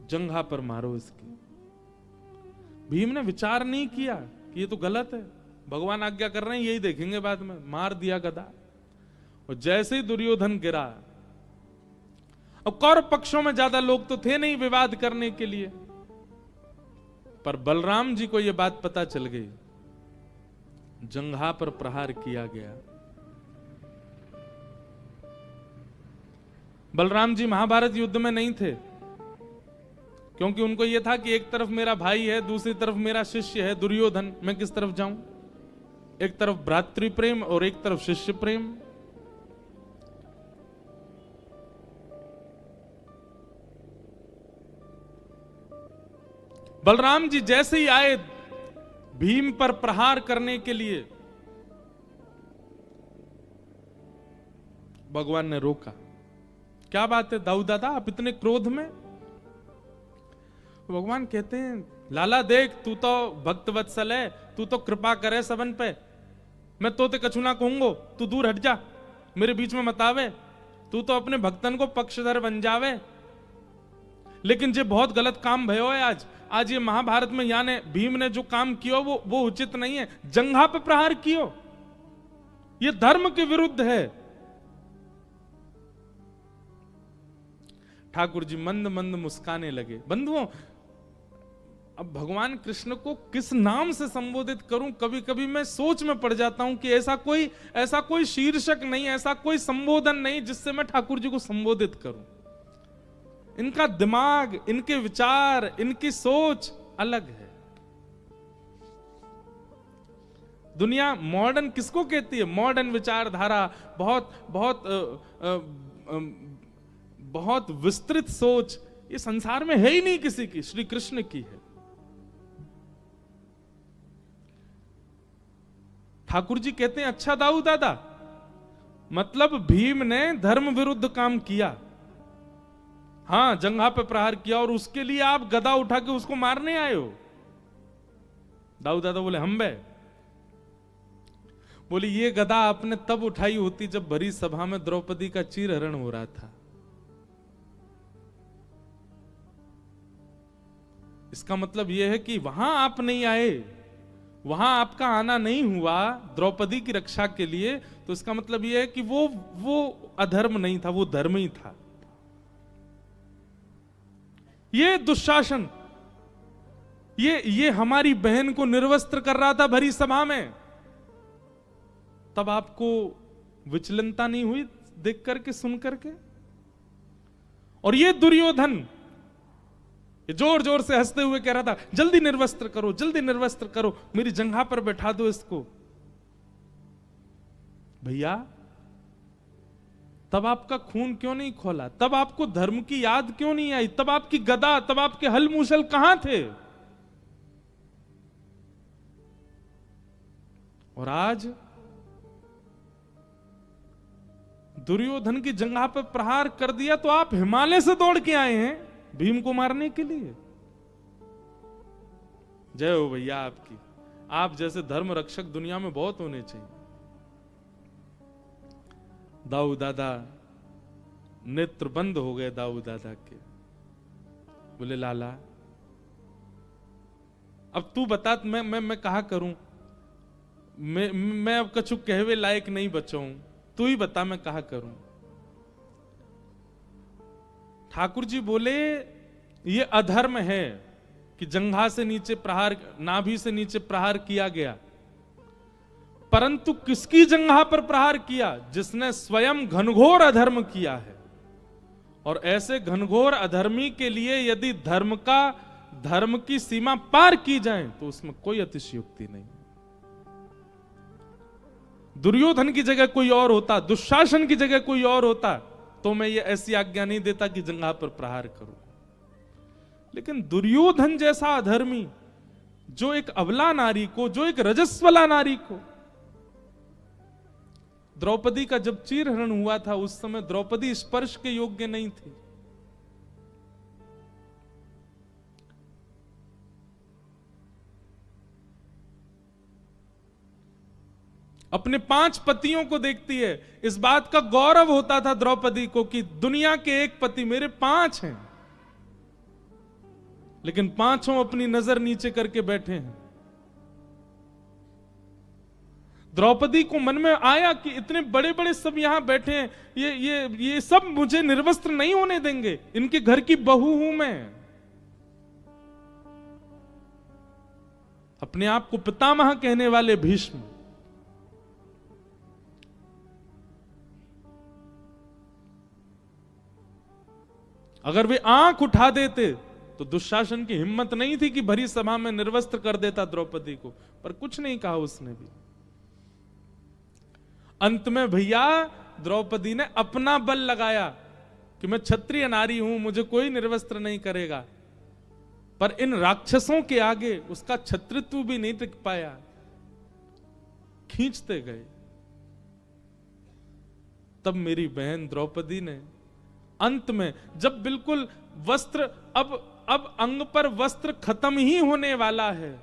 जंघा पर मारो इसकी। भीम ने विचार नहीं किया कि ये तो गलत है, भगवान आज्ञा कर रहे हैं, यही देखेंगे बाद में, मार दिया गदा। और जैसे ही दुर्योधन गिरा, अब कौरव पक्षों में ज्यादा लोग तो थे नहीं विवाद करने के लिए, पर बलराम जी को यह बात पता चल गई, जंघा पर प्रहार किया गया। बलराम जी महाभारत युद्ध में नहीं थे, क्योंकि उनको यह था कि एक तरफ मेरा भाई है, दूसरी तरफ मेरा शिष्य है दुर्योधन, मैं किस तरफ जाऊं? एक तरफ भ्रातृ प्रेम और एक तरफ शिष्य प्रेम। बलराम जी जैसे ही आए भीम पर प्रहार करने के लिए, भगवान ने रोका। क्या बात है दाऊ दादा, आप इतने क्रोध में? भगवान कहते हैं, लाला देख, तू तो भक्त वत्सल है, तू तो कृपा करे सबन पे, मैं तोते कछु ना कहूंगो, तू दूर हट जा। मेरे बीच में मत आवे, तू तो अपने भक्तन को पक्षधर बन जावे। लेकिन जे बहुत गलत काम भयो है आज ये महाभारत में याने भीम ने जो काम कियो वो उचित नहीं है। जंघा पे प्रहार कियो, ये धर्म के विरुद्ध है। ठाकुर जी मंद मंद मुस्काने लगे। बंधुओं, अब भगवान कृष्ण को किस नाम से संबोधित करूं, कभी कभी मैं सोच में पड़ जाता हूं कि ऐसा कोई शीर्षक नहीं, ऐसा कोई संबोधन नहीं जिससे मैं ठाकुर जी को संबोधित करूं। इनका दिमाग, इनके विचार, इनकी सोच अलग है। दुनिया मॉडर्न किसको कहती है? मॉडर्न विचारधारा, बहुत बहुत बहुत विस्तृत सोच, ये संसार में है ही नहीं किसी की, श्री कृष्ण की है। ठाकुर जी कहते हैं, अच्छा दाऊ दादा, मतलब भीम ने धर्म विरुद्ध काम किया, हां जंघा पे प्रहार किया, और उसके लिए आप गदा उठा के उसको मारने आए हो। दाऊ दादा बोले, हम बे। बोले, ये गदा आपने तब उठाई होती जब भरी सभा में द्रौपदी का चीरहरण हो रहा था। इसका मतलब यह है कि वहां आप नहीं आए, वहां आपका आना नहीं हुआ द्रौपदी की रक्षा के लिए, तो इसका मतलब यह है कि वो अधर्म नहीं था, वो धर्म ही था। ये दुशासन, ये हमारी बहन को निर्वस्त्र कर रहा था भरी सभा में, तब आपको विचलनता नहीं हुई देख करके, सुन करके? और ये दुर्योधन जोर जोर से हंसते हुए कह रहा था, जल्दी निर्वस्त्र करो, जल्दी निर्वस्त्र करो, मेरी जंघा पर बैठा दो इसको। भैया, तब आपका खून क्यों नहीं खोला? तब आपको धर्म की याद क्यों नहीं आई? तब आपकी गदा, तब आपके हल मूसल कहां थे? और आज दुर्योधन की जंघा पर प्रहार कर दिया तो आप हिमालय से दौड़ के आए हैं भीम को मारने के लिए। जय हो भैया आपकी। आप जैसे धर्म रक्षक दुनिया में बहुत होने चाहिए। दाऊ दादा, नेत्र बंद हो गए दाऊ दादा के। बोले, लाला अब तू बता, मैं कहा करूं? मैं अब कछु कहवे लायक नहीं बचाऊं, तू ही बता मैं कहा करूं। ठाकुर जी बोले, ये अधर्म है कि जंघा से नीचे प्रहार, नाभि से नीचे प्रहार किया गया, परंतु किसकी जंघा पर प्रहार किया? जिसने स्वयं घनघोर अधर्म किया है। और ऐसे घनघोर अधर्मी के लिए यदि धर्म की सीमा पार की जाए तो उसमें कोई अतिशयोक्ति नहीं। दुर्योधन की जगह कोई और होता, दुशासन की जगह कोई और होता, तो मैं ये ऐसी आज्ञा नहीं देता कि जंघा पर प्रहार करूं। लेकिन दुर्योधन जैसा अधर्मी, जो एक अबला नारी को, जो एक रजस्वला नारी को, द्रौपदी का जब चीरहरण हुआ था उस समय द्रौपदी स्पर्श के योग्य नहीं थी। अपने 5 पतियों को देखती है। इस बात का गौरव होता था द्रौपदी को कि दुनिया के एक पति, मेरे 5 हैं, लेकिन 5 अपनी नजर नीचे करके बैठे हैं। द्रौपदी को मन में आया कि इतने बड़े बड़े सब यहां बैठे हैं, ये सब मुझे निर्वस्त्र नहीं होने देंगे, इनके घर की बहू हूं मैं। अपने आप को पितामह कहने वाले भीष्म, अगर वे आंख उठा देते तो दुशासन की हिम्मत नहीं थी कि भरी सभा में निर्वस्त्र कर देता द्रौपदी को, पर कुछ नहीं कहा उसने भी। अंत में भैया द्रौपदी ने अपना बल लगाया कि मैं क्षत्रिय नारी हूं, मुझे कोई निर्वस्त्र नहीं करेगा, पर इन राक्षसों के आगे उसका क्षत्रित्व भी नहीं टिक पाया, खींचते गए। तब मेरी बहन द्रौपदी ने अंत में, जब बिल्कुल वस्त्र, अब अंग पर वस्त्र खत्म ही होने वाला है,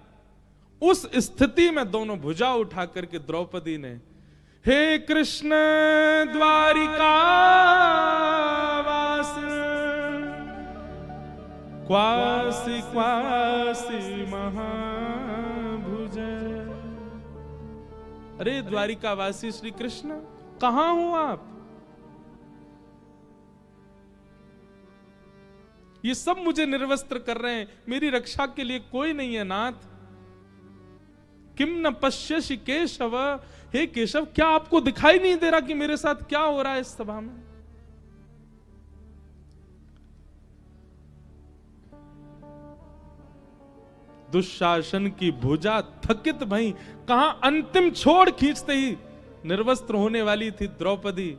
उस स्थिति में दोनों भुजा उठा करके द्रौपदी ने हे कृष्ण द्वारिका वास क्वासी क्वासी महाभुज। अरे द्वारिकावासी श्री कृष्ण, कहां हो आप? ये सब मुझे निर्वस्त्र कर रहे हैं, मेरी रक्षा के लिए कोई नहीं है नाथ। किम न पश्यसि केशव, हे केशव क्या आपको दिखाई नहीं दे रहा कि मेरे साथ क्या हो रहा है इस सभा में? दुशासन की भुजा थकित भई, कहां अंतिम छोड़ खींचते ही निर्वस्त्र होने वाली थी द्रौपदी,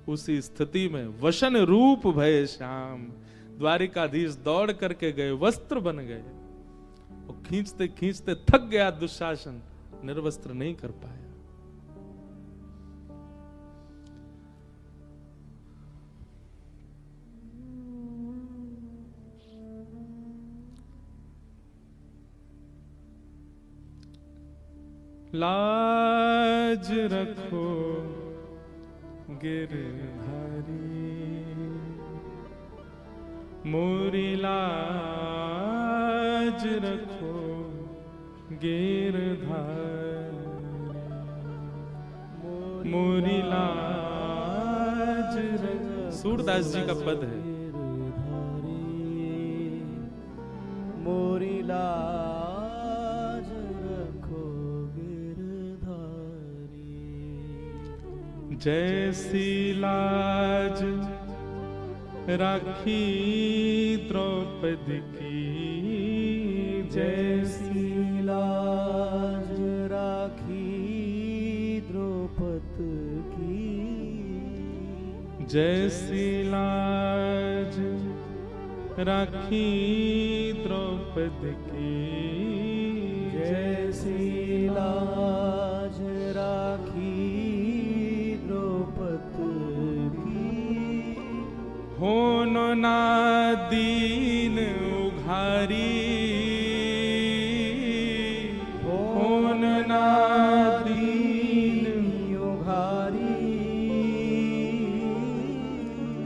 उसी स्थिति में वशन रूप भय श्याम। द्वारिकाधीश दौड़ करके गए, वस्त्र बन गए, और खींचते खींचते थक गया दुशासन, निर्वस्त्र नहीं कर पाया। लाज रखो गिरधारी, मोरी लाज रखो गिरधारी, मोरी लाज रखो। सूरदास जी का पद है। मोरी लाज रखो गिरधारी, जैसी लाज राखी द्रौपदी की, जैसी लाज राखी द्रौपदी की, जैसी लाज राखी द्रौपदी की, जैसी लाज राखी द्रौपदी की, होनो ना दीन उघारी, होनो ना दीन उघारी।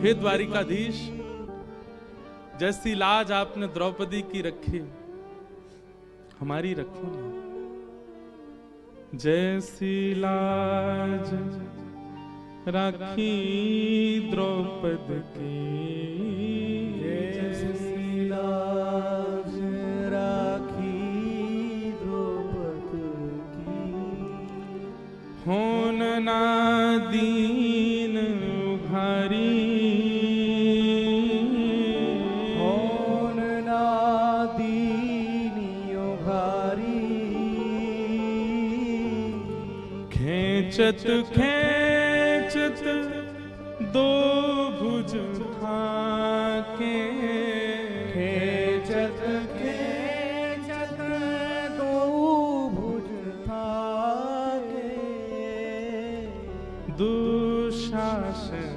हे द्वारिकाधीश, जैसी लाज आपने द्रौपदी की रखी, हमारी रखो ना। जैसी लाज राखी द्रौपदी की, जैसी लाज राखी द्रौपदी की, होन ना दीन उघारी, होन ना दीन उघारी। खेचत खेचत दो भुज थाके, खेचत खेचत दो भुज थाके, दुशासन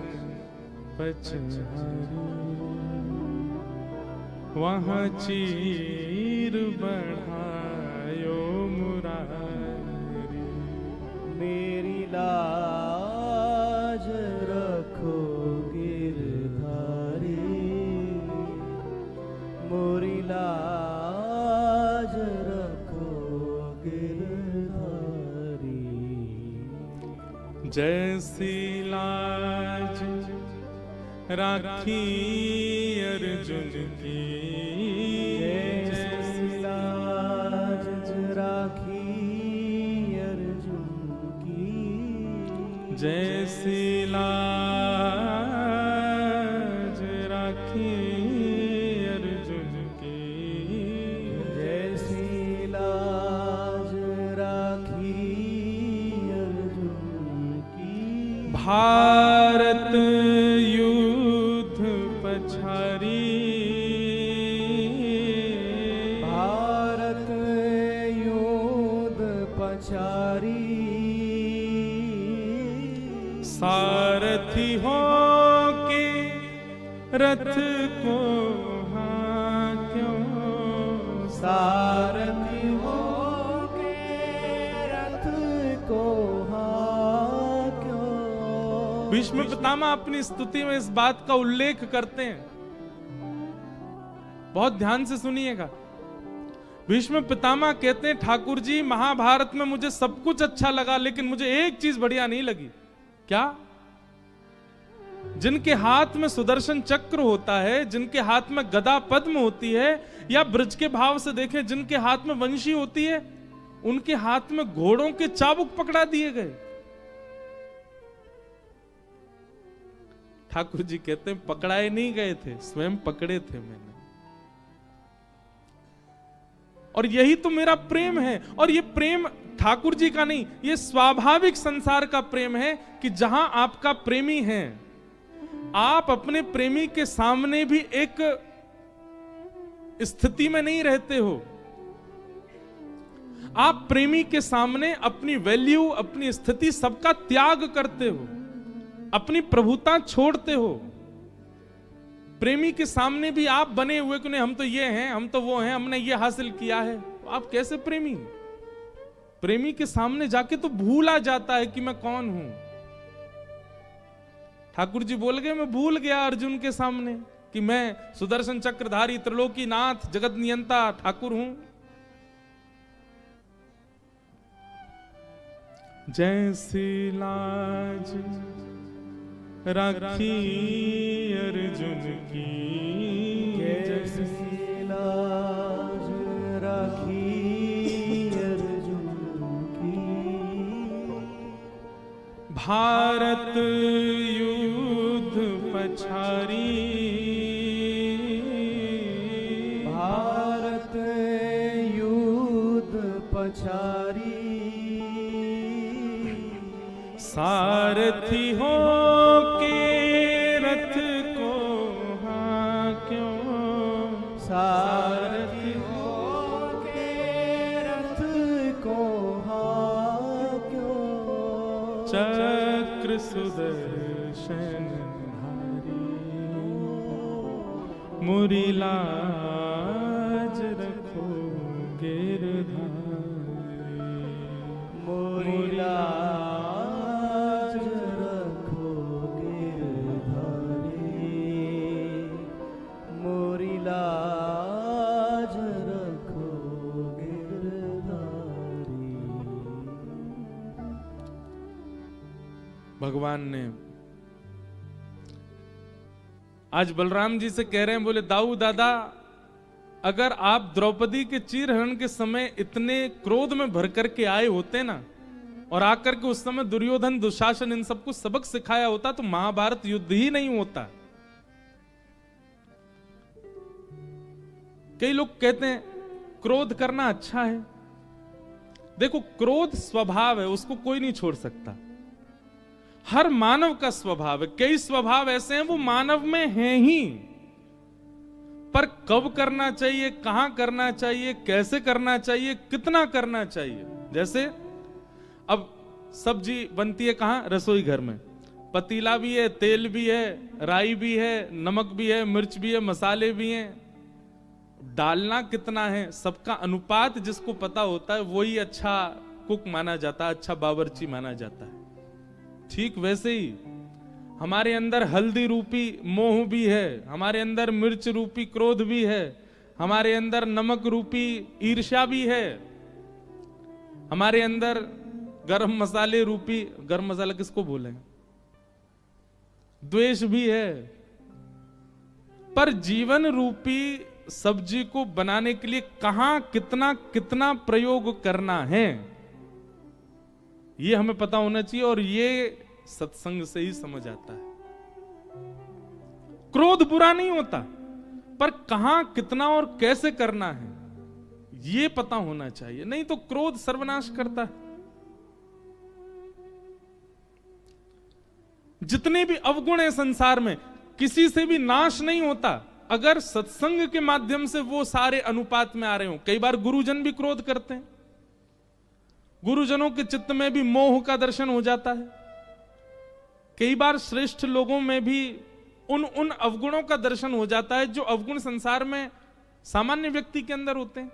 पचहारी, वहाँ चीर बढ़ायो मुरारी। मेरी लाज रखो गिरधारी, मोरी लाज रखो गिरधारी, जैसी लाज राखी अर्जुन की, जैसी लाज राखी अर्जुन की, जैसी लाज राखी अर्जुन की, जैसी लाज राखी अर्जुन की। भारत युद्ध पछारी, भारत युद्ध पछारी, सारथी हो के रथ को हाक्यों, सारथी हो के रथ को भीष्म पितामह अपनी स्तुति में इस बात का उल्लेख करते हैं, बहुत ध्यान से सुनिएगा। भीष्म पितामह कहते हैं, ठाकुर जी महाभारत में मुझे सब कुछ अच्छा लगा, लेकिन मुझे एक चीज बढ़िया नहीं लगी। क्या? जिनके हाथ में सुदर्शन चक्र होता है, जिनके हाथ में गदा पद्म होती है, या ब्रज के भाव से देखें जिनके हाथ में वंशी होती है, उनके हाथ में घोड़ों के चाबुक पकड़ा दिए गए। ठाकुर जी कहते हैं, पकड़ाए नहीं गए थे, स्वयं पकड़े थे मैंने। और यही तो मेरा प्रेम है। और ये प्रेम ठाकुर जी का नहीं, ये स्वाभाविक संसार का प्रेम है कि जहां आपका प्रेमी है, आप अपने प्रेमी के सामने भी एक स्थिति में नहीं रहते हो। आप प्रेमी के सामने अपनी वैल्यू, अपनी स्थिति सबका त्याग करते हो, अपनी प्रभुता छोड़ते हो। प्रेमी के सामने भी आप बने हुए कि नहीं, हम तो ये हैं, हम तो वो हैं, हमने ये हासिल किया है। तो आप कैसे प्रेमी? प्रेमी के सामने जाके तो भूल आ जाता है कि मैं कौन हूं। ठाकुर जी बोल गए, मैं भूल गया अर्जुन के सामने कि मैं सुदर्शन चक्रधारी, त्रिलोकी नाथ, जगत नियंता ठाकुर हूं। जैसी लाज राखी अर्जुन की, जैसी लाज राखी अर्जुन की, भारत युद्ध पछारी, भारत युद्ध पछारी, सारथी हो के रथ को हांक्यो, सारथी हो के रथ को हांक्यो, चक्र सुदर्शन धारी, मुरी लाज रखो गिरधारी, मोरी लाज रखो गिरधारी, मोरी लाज रखो गिरधारी। भगवान ने आज बलराम जी से कह रहे हैं, बोले दाऊ दादा, अगर आप द्रौपदी के चीरहरण के समय इतने क्रोध में भर करके आए होते ना, और आकर के उस समय दुर्योधन, दुशासन इन सबको सबक सिखाया होता, तो महाभारत युद्ध ही नहीं होता। कई लोग कहते हैं क्रोध करना अच्छा है। देखो, क्रोध स्वभाव है, उसको कोई नहीं छोड़ सकता। हर मानव का स्वभाव है। कई स्वभाव ऐसे हैं वो मानव में हैं ही, पर कब करना चाहिए, कहां करना चाहिए, कैसे करना चाहिए, कितना करना चाहिए। जैसे अब सब्जी बनती है कहां? रसोई घर में। पतीला भी है, तेल भी है, राई भी है, नमक भी है, मिर्च भी है, मसाले भी हैं। डालना कितना है, सबका अनुपात जिसको पता होता है वही अच्छा कुक माना जाता है, अच्छा बावर्ची माना जाता है। ठीक वैसे ही हमारे अंदर हल्दी रूपी मोह भी है, हमारे अंदर मिर्च रूपी क्रोध भी है, हमारे अंदर नमक रूपी ईर्ष्या भी है, हमारे अंदर गरम मसाले रूपी, गरम मसाला किसको बोले, द्वेष भी है। पर जीवन रूपी सब्जी को बनाने के लिए कहां कितना कितना प्रयोग करना है, ये हमें पता होना चाहिए। और ये सत्संग से ही समझ आता है। क्रोध बुरा नहीं होता, पर कहां कितना और कैसे करना है ये पता होना चाहिए, नहीं तो क्रोध सर्वनाश करता है। जितने भी अवगुण है संसार में, किसी से भी नाश नहीं होता अगर सत्संग के माध्यम से वो सारे अनुपात में आ रहे हो। कई बार गुरुजन भी क्रोध करते हैं, गुरुजनों के चित्त में भी मोह का दर्शन हो जाता है। कई बार श्रेष्ठ लोगों में भी उन अवगुणों का दर्शन हो जाता है जो अवगुण संसार में सामान्य व्यक्ति के अंदर होते हैं।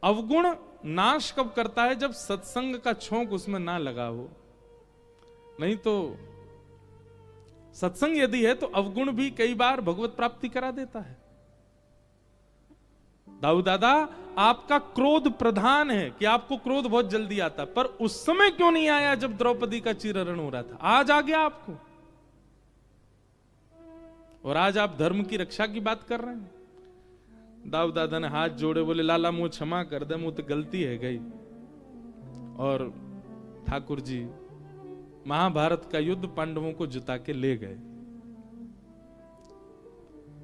अवगुण नाश कब करता है? जब सत्संग का छोंक उसमें ना लगा हो। नहीं तो सत्संग यदि है तो अवगुण भी कई बार भगवत प्राप्ति करा देता है। दाऊ दादा, आपका क्रोध प्रधान है कि आपको क्रोध बहुत जल्दी आता, पर उस समय क्यों नहीं आया जब द्रौपदी का चीरहरण हो रहा था? आज आ गया आपको, और आज आप धर्म की रक्षा की बात कर रहे हैं। दाऊ दादा ने हाथ जोड़े, बोले लाला मुझे क्षमा कर दे, मुझे तो गलती है गई। और ठाकुर जी महाभारत का युद्ध पांडवों को जिता के ले गए।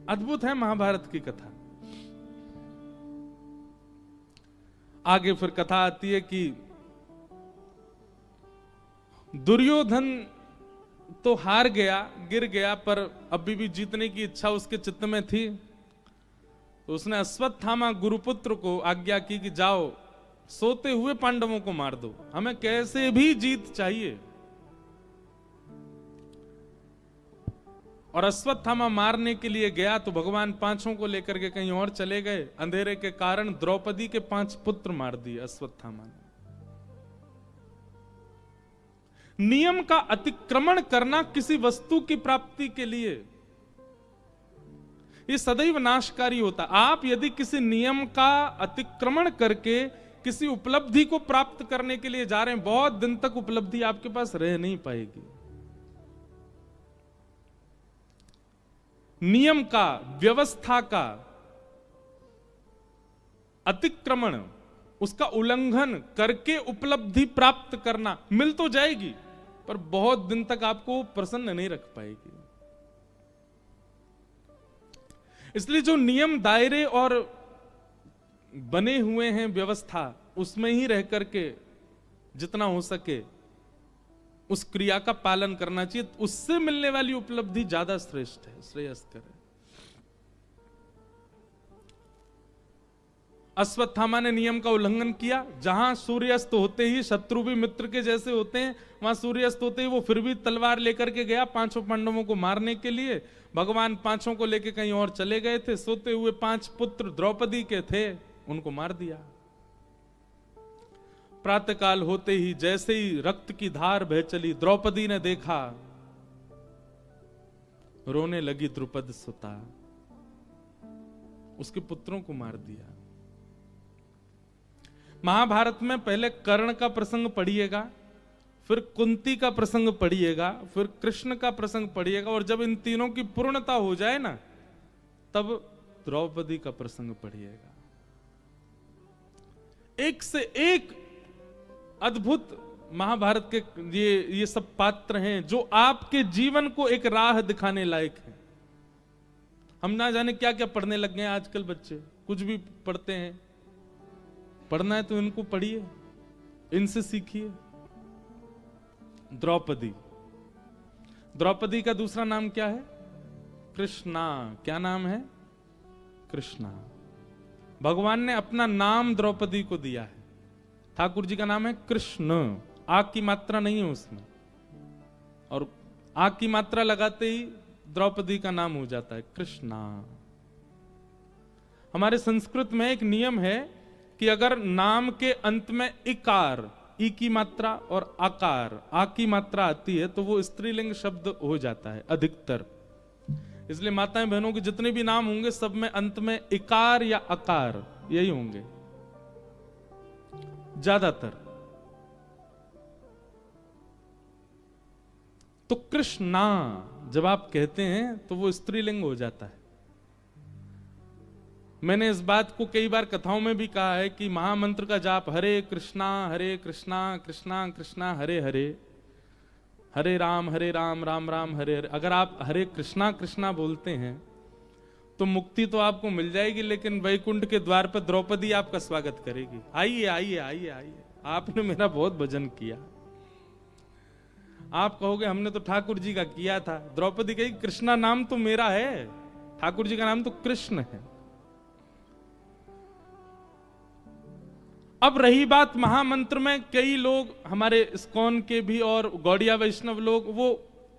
अद्भुत है महाभारत की कथा। आगे फिर कथा आती है कि दुर्योधन तो हार गया, गिर गया, पर अभी भी जीतने की इच्छा उसके चित्त में थी। तो उसने अश्वत्थामा गुरुपुत्र को आज्ञा की कि जाओ सोते हुए पांडवों को मार दो, हमें कैसे भी जीत चाहिए। और अश्वत्थामा मारने के लिए गया तो भगवान पांचों को लेकर के कहीं और चले गए। अंधेरे के कारण द्रौपदी के 5 पुत्र मार दिए अश्वत्थामा ने। नियम का अतिक्रमण करना किसी वस्तु की प्राप्ति के लिए ये सदैव नाशकारी होता। आप यदि किसी नियम का अतिक्रमण करके किसी उपलब्धि को प्राप्त करने के लिए जा रहे हैं, बहुत दिन तक उपलब्धि आपके पास रह नहीं पाएगी। नियम का, व्यवस्था का अतिक्रमण, उसका उल्लंघन करके उपलब्धि प्राप्त करना मिल तो जाएगी, पर बहुत दिन तक आपको प्रसन्न नहीं रख पाएगी। इसलिए जो नियम दायरे और बने हुए हैं व्यवस्था, उसमें ही रह करके जितना हो सके उस क्रिया का पालन करना चाहिए। उससे मिलने वाली उपलब्धि ज्यादा श्रेष्ठ है, श्रेयस्कर है। अश्वत्थामा ने नियम का उल्लंघन किया। जहां सूर्यास्त होते ही, शत्रु भी मित्र के जैसे होते हैं, वहां सूर्यास्त होते ही वो फिर भी तलवार लेकर के गया 5 पांडवों को मारने के लिए। भगवान 5 को लेकर कहीं और चले गए थे। सोते हुए 5 पुत्र द्रौपदी के थे, उनको मार दिया। प्रातःकाल होते ही जैसे ही रक्त की धार बह चली, द्रौपदी ने देखा, रोने लगी द्रुपद सुता, उसके पुत्रों को मार दिया। महाभारत में पहले कर्ण का प्रसंग पढ़िएगा, फिर कुंती का प्रसंग पढ़िएगा, फिर कृष्ण का प्रसंग पढ़िएगा, और जब इन तीनों की पूर्णता हो जाए ना, तब द्रौपदी का प्रसंग पढ़िएगा। एक से एक अद्भुत महाभारत के ये सब पात्र हैं जो आपके जीवन को एक राह दिखाने लायक है। हम ना जाने क्या क्या पढ़ने लग गए हैं आजकल बच्चे, कुछ भी पढ़ते हैं। पढ़ना है तो इनको पढ़िए, इनसे सीखिए। द्रौपदी, द्रौपदी का दूसरा नाम क्या है? कृष्णा। क्या नाम है? कृष्णा। भगवान ने अपना नाम द्रौपदी को दिया है। ठाकुर जी का नाम है कृष्ण, आ की मात्रा नहीं है उसमें, और आ की मात्रा लगाते ही द्रौपदी का नाम हो जाता है कृष्णा। हमारे संस्कृत में एक नियम है कि अगर नाम के अंत में इकार, ई की मात्रा और आकार, आ की मात्रा आती है, तो वो स्त्रीलिंग शब्द हो जाता है अधिकतर। इसलिए माताएं बहनों के जितने भी नाम होंगे सब में अंत में इकार या आकार यही होंगे ज्यादातर। तो कृष्णा जब आप कहते हैं तो वो स्त्रीलिंग हो जाता है। मैंने इस बात को कई बार कथाओं में भी कहा है कि महामंत्र का जाप हरे कृष्णा कृष्णा कृष्णा हरे हरे, हरे राम राम राम हरे हरे। अगर आप हरे कृष्णा कृष्णा बोलते हैं तो मुक्ति तो आपको मिल जाएगी, लेकिन वैकुंठ के द्वार पर द्रौपदी आपका स्वागत करेगी। आइए आइए आइए आइए, आपने मेरा बहुत भजन किया। आप कहोगे हमने तो ठाकुर जी का किया था। द्रौपदी कही कृष्णा नाम तो मेरा है, ठाकुर जी का नाम तो कृष्ण है। अब रही बात महामंत्र में, कई लोग हमारे इस्कॉन के भी और गौड़िया वैष्णव लोग वो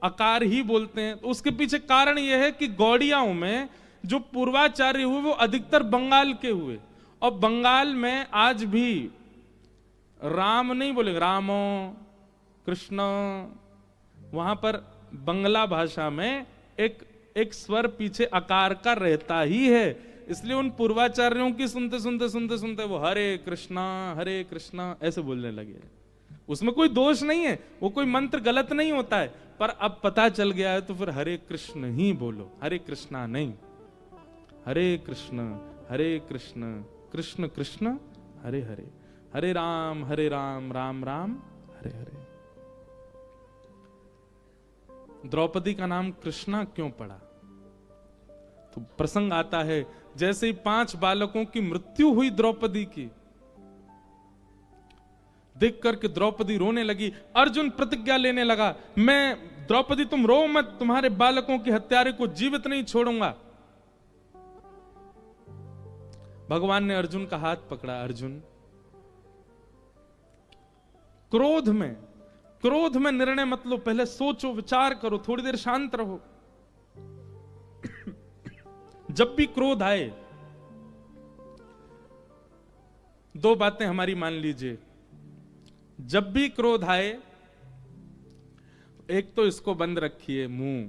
आकार ही बोलते हैं। तो उसके पीछे कारण यह है कि गौड़ियाओं में जो पूर्वाचार्य हुए वो अधिकतर बंगाल के हुए, और बंगाल में आज भी राम नहीं बोलेंगे, रामो कृष्ण। वहां पर बंगला भाषा में एक स्वर पीछे आकार का रहता ही है, इसलिए उन पूर्वाचार्यों की सुनते सुनते सुनते सुनते वो हरे कृष्णा ऐसे बोलने लगे। उसमें कोई दोष नहीं है, वो कोई मंत्र गलत नहीं होता है, पर अब पता चल गया है तो फिर हरे कृष्ण ही बोलो, हरे कृष्णा नहीं। हरे कृष्ण कृष्ण कृष्ण हरे हरे, हरे राम राम राम हरे हरे। द्रौपदी का नाम कृष्णा क्यों पड़ा? तो प्रसंग आता है, जैसे ही 5 बालकों की मृत्यु हुई द्रौपदी की, देख करके द्रौपदी रोने लगी। अर्जुन प्रतिज्ञा लेने लगा, मैं द्रौपदी तुम रो मत, तुम्हारे बालकों के हत्यारे को जीवित नहीं छोड़ूंगा। भगवान ने अर्जुन का हाथ पकड़ा, अर्जुन क्रोध में निर्णय मत लो, पहले सोचो विचार करो, थोड़ी देर शांत रहो। जब भी क्रोध आए, 2 बातें हमारी मान लीजिए। जब भी क्रोध आए, एक तो इसको बंद रखिए मुंह,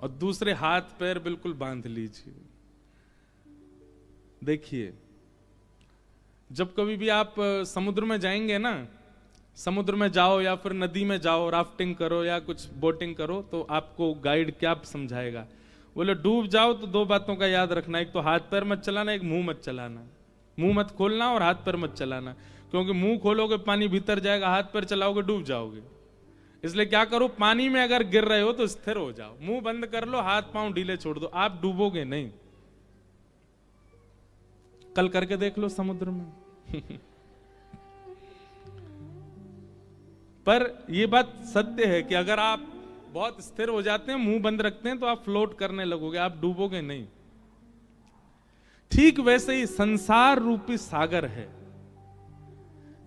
और दूसरे हाथ पैर बिल्कुल बांध लीजिए। देखिए, जब कभी भी आप समुद्र में जाएंगे ना, समुद्र में जाओ या फिर नदी में जाओ, राफ्टिंग करो या कुछ बोटिंग करो, तो आपको गाइड क्या समझाएगा? बोले डूब जाओ तो 2 बातों का याद रखना, एक तो हाथ पैर मत चलाना, एक मुंह मत चलाना। मुंह मत खोलना और हाथ पैर मत चलाना, क्योंकि मुंह खोलोगे पानी भीतर जाएगा, हाथ पैर चलाओगे डूब जाओगे। इसलिए क्या करो, पानी में अगर गिर रहे हो तो स्थिर हो जाओ, मुंह बंद कर लो, हाथ पांव ढीले छोड़ दो, आप डूबोगे नहीं। कल करके देख लो समुद्र में। पर यह बात सत्य है कि अगर आप बहुत स्थिर हो जाते हैं, मुंह बंद रखते हैं, तो आप फ्लोट करने लगोगे, आप डूबोगे नहीं। ठीक वैसे ही संसार रूपी सागर है,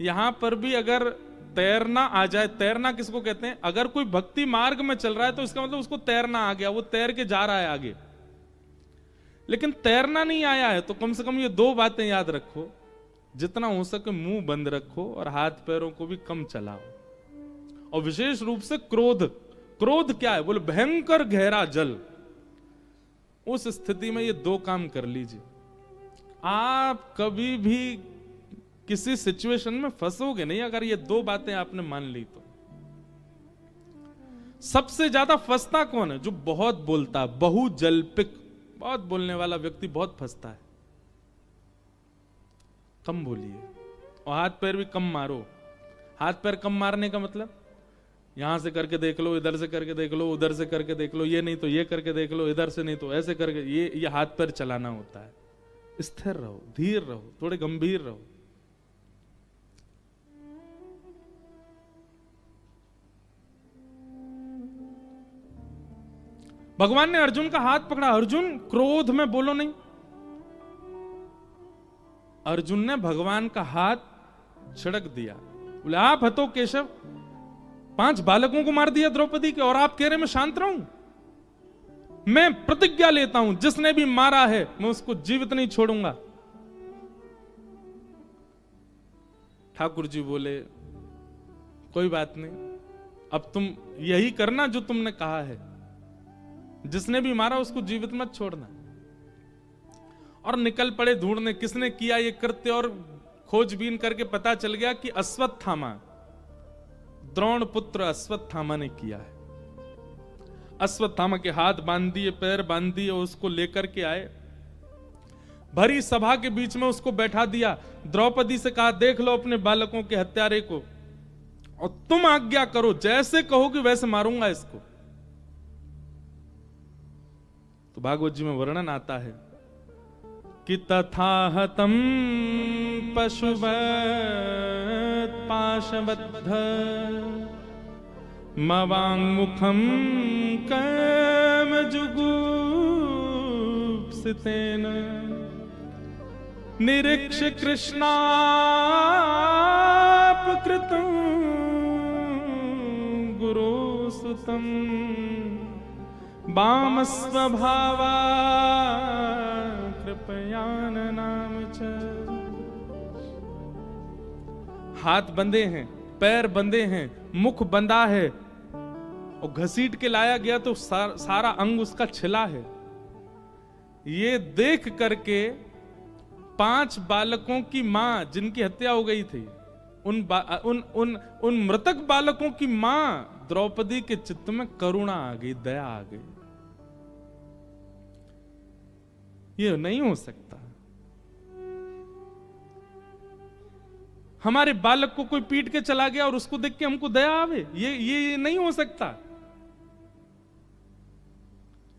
यहां पर भी अगर तैरना आ जाए, तैरना किसको कहते हैं? अगर कोई भक्ति मार्ग में चल रहा है तो इसका मतलब उसको तैरना आ गया, वो तैर के जा रहा है आगे। लेकिन तैरना नहीं आया है तो कम से कम ये 2 बातें याद रखो, जितना हो सके मुंह बंद रखो और हाथ पैरों को भी कम चलाओ। और विशेष रूप से क्रोध क्या है? बोले भयंकर गहरा जल। उस स्थिति में ये 2 काम कर लीजिए, आप कभी भी किसी सिचुएशन में फंसोगे नहीं अगर ये 2 बातें आपने मान ली तो। सबसे ज्यादा फंसता कौन है? जो बहुत बोलता, बहुजल्पिक, बहुत बोलने वाला व्यक्ति बहुत फंसता है। कम बोलिए और हाथ पैर भी कम मारो। हाथ पैर कम मारने का मतलब, यहां से करके देख लो, इधर से करके देख लो, उधर से करके देख लो, ये नहीं तो ये करके देख लो, इधर से नहीं तो ऐसे करके, ये हाथ पैर चलाना होता है। स्थिर रहो, धीर रहो, थोड़े गंभीर रहो। भगवान ने अर्जुन का हाथ पकड़ा, अर्जुन क्रोध में बोलो नहीं। अर्जुन ने भगवान का हाथ छिड़क दिया, बोले आप हतो केशव, 5 बालकों को मार दिया द्रौपदी के, और आप कह रहे मैं शांत रहूं? मैं प्रतिज्ञा लेता हूं, जिसने भी मारा है मैं उसको जीवित नहीं छोड़ूंगा। ठाकुर जी बोले कोई बात नहीं, अब तुम यही करना जो तुमने कहा है, जिसने भी मारा उसको जीवित मत छोड़ना। और निकल पड़े ढूंढने किसने किया ये कृत्य, और खोजबीन करके पता चल गया कि अश्वत्थामा, द्रोण पुत्र अश्वत्थामा ने किया है। अश्वत्थामा के हाथ बांध दिए, पैर बांध दिए, उसको लेकर के आए, भरी सभा के बीच में उसको बैठा दिया। द्रौपदी से कहा देख लो अपने बालकों के हत्यारे को, और तुम आज्ञा करो, जैसे कहोगे वैसे मारूंगा इसको। तो भागवत जी में वर्णन आता है कि तथा हतम पशुवत् पाशबद्ध मवाङ्मुखं कर्मजुगुप्सितेन निरीक्ष्य कृष्णापकृतं गुरुसुतं वामस्वभावा कृपयाननाम च। हाथ बंधे हैं, पैर बंधे हैं, मुख बंधा है, और घसीट के लाया गया तो सारा अंग उसका छिला है। ये देख करके 5 बालकों की मां जिनकी हत्या हो गई थी, उन मृतक बालकों की मां द्रौपदी के चित्त में करुणा आ गई, दया आ गई। ये नहीं हो सकता। हमारे बालक को कोई पीट के चला गया और उसको देख के हमको दया आवे, ये नहीं हो सकता।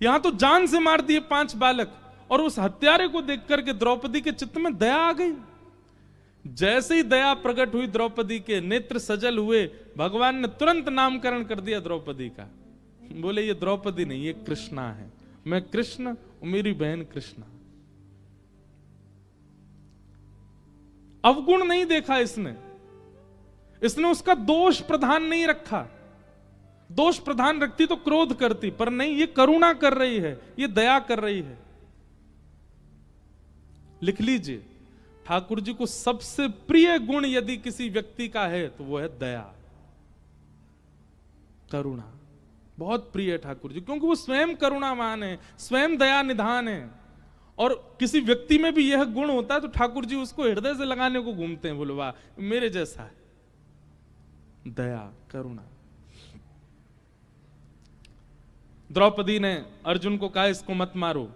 यहां तो जान से मार दिए 5 बालक, और उस हत्यारे को देख करके द्रौपदी के चित्त में दया आ गई। जैसे ही दया प्रकट हुई द्रौपदी के, नेत्र सजल हुए, भगवान ने तुरंत नामकरण कर दिया द्रौपदी का। बोले ये द्रौपदी नहीं, ये कृष्णा है, मैं कृष्ण, मेरी बहन कृष्णा। अवगुण नहीं देखा इसने उसका दोष प्रधान नहीं रखा। दोष प्रधान रखती तो क्रोध करती, पर नहीं, ये करुणा कर रही है, ये दया कर रही है। लिख लीजिए, ठाकुर जी को सबसे प्रिय गुण यदि किसी व्यक्ति का है तो वो है दया, करुणा। बहुत प्रिय है ठाकुर जी, क्योंकि वो स्वयं करुणावान है, स्वयं दया निधान है। और किसी व्यक्ति में भी यह गुण होता है तो ठाकुर जी उसको हृदय से लगाने को घूमते हैं, बोलो वाह मेरे जैसा है, दया करुणा। द्रौपदी ने अर्जुन को कहा इसको मत मारो।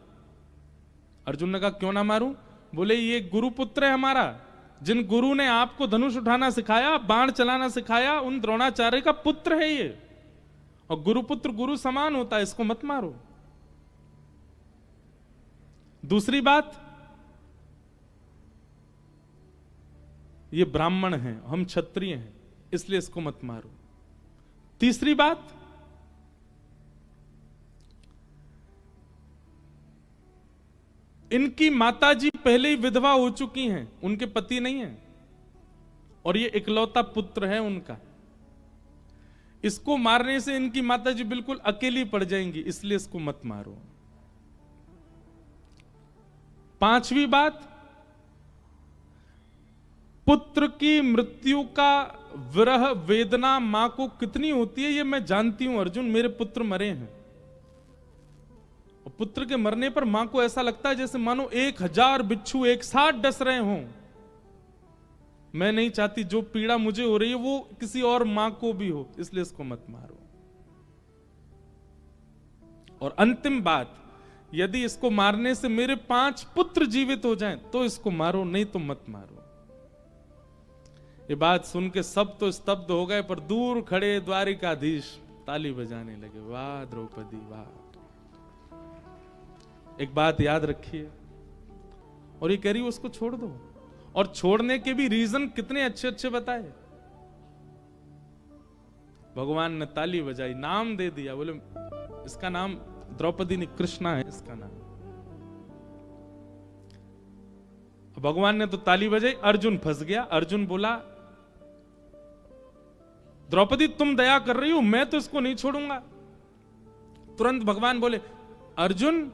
अर्जुन ने कहा क्यों ना मारूं? बोले ये गुरुपुत्र है हमारा, जिन गुरु ने आपको धनुष उठाना सिखाया, बाण चलाना सिखाया, उन द्रोणाचार्य का पुत्र है ये, और गुरुपुत्र गुरु समान होता है, इसको मत मारो। दूसरी बात, ये ब्राह्मण है, हम क्षत्रिय हैं, इसलिए इसको मत मारो। तीसरी बात, इनकी माताजी पहले ही विधवा हो चुकी हैं, उनके पति नहीं हैं, और ये इकलौता पुत्र है उनका। इसको मारने से इनकी माताजी बिल्कुल अकेली पड़ जाएंगी, इसलिए इसको मत मारो। पांचवी बात, पुत्र की मृत्यु का विरह वेदना मां को कितनी होती है ये मैं जानती हूं अर्जुन, मेरे पुत्र मरे हैं। पुत्र के मरने पर मां को ऐसा लगता है जैसे मानो 1000 बिच्छू एक साथ डस रहे हों। मैं नहीं चाहती जो पीड़ा मुझे हो रही है वो किसी और मां को भी हो, इसलिए इसको मत मारो। और अंतिम बात, यदि इसको मारने से मेरे 5 पुत्र जीवित हो जाएं तो इसको मारो, नहीं तो मत मारो। ये बात सुन के सब तो स्तब्ध हो गए, पर दूर खड़े द्वारिकाधीश ताली बजाने लगे, वाह द्रौपदी वाह। एक बात याद रखिए, और ये कह रही उसको छोड़ दो, और छोड़ने के भी रीजन कितने अच्छे अच्छे बताए। भगवान ने ताली बजाई, नाम दे दिया, बोले इसका नाम द्रौपदी नहीं कृष्णा है इसका नाम। भगवान ने तो ताली बजाई, अर्जुन फंस गया। अर्जुन बोला द्रौपदी तुम दया कर रही हो, मैं तो इसको नहीं छोड़ूंगा। तुरंत भगवान बोले अर्जुन,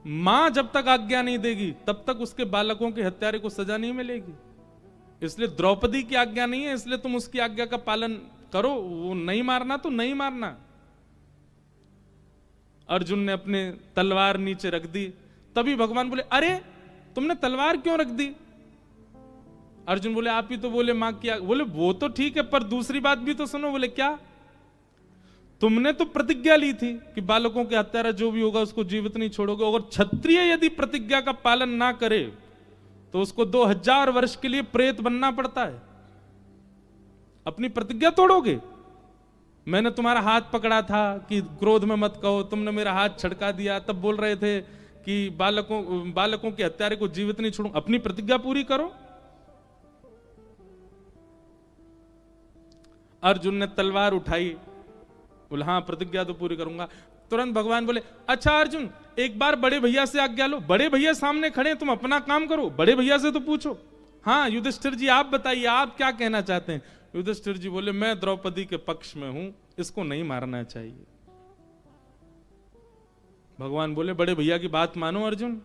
मां जब तक आज्ञा नहीं देगी तब तक उसके बालकों के हत्यारे को सजा नहीं मिलेगी। इसलिए द्रौपदी की आज्ञा नहीं है, इसलिए तुम उसकी आज्ञा का पालन करो, वो नहीं मारना तो नहीं मारना। अर्जुन ने अपने तलवार नीचे रख दी। तभी भगवान बोले अरे तुमने तलवार क्यों रख दी? अर्जुन बोले आप ही तो बोले मां की। बोले वो तो ठीक है, पर दूसरी बात भी तो सुनो। बोले क्या? तुमने तो प्रतिज्ञा ली थी कि बालकों के हत्यारा जो भी होगा उसको जीवित नहीं छोड़ोगे। अगर क्षत्रिय यदि प्रतिज्ञा का पालन ना करे तो उसको 2000 वर्ष के लिए प्रेत बनना पड़ता है। अपनी प्रतिज्ञा तोड़ोगे? मैंने तुम्हारा हाथ पकड़ा था कि क्रोध में मत कहो, तुमने मेरा हाथ छड़का दिया, तब बोल रहे थे कि बालकों के हत्यारे को जीवित नहीं छोड़ूं। अपनी प्रतिज्ञा पूरी करो। अर्जुन ने तलवार उठाई, बोला हाँ प्रतिज्ञा तो पूरी करूंगा। तुरंत भगवान बोले अच्छा अर्जुन, एक बार बड़े भैया से आज्ञा लो। बड़े भैया सामने खड़े, तुम अपना काम करो, बड़े भैया से तो पूछो। हाँ युधिष्ठिर जी आप बताइए, आप क्या कहना चाहते हैं? युधिष्ठिर जी बोले मैं द्रौपदी के पक्ष में हूं, इसको नहीं मारना चाहिए। भगवान बोले बड़े भैया की बात मानो अर्जुन।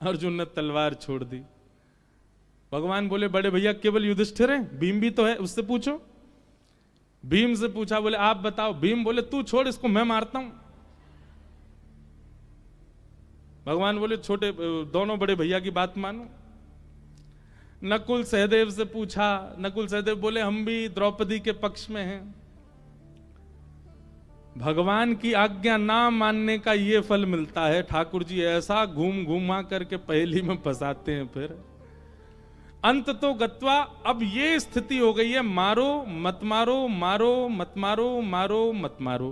अर्जुन ने तलवार छोड़ दी। भगवान बोले बड़े भैया केवल युधिष्ठिर है, भीम भी तो है, उससे पूछो। भीम से पूछा, बोले आप बताओ। भीम बोले तू छोड़ इसको, मैं मारता हूं। भगवान बोले छोटे दोनों बड़े भैया की बात मानो। नकुल सहदेव से पूछा, नकुल सहदेव बोले हम भी द्रौपदी के पक्ष में हैं। भगवान की आज्ञा ना मानने का ये फल मिलता है। ठाकुर जी ऐसा घूम घूमा करके पहेली में फंसाते हैं। फिर अंत तो गत्वा अब ये स्थिति हो गई है, मारो मत मारो, मारो मत मारो, मारो मत मारो।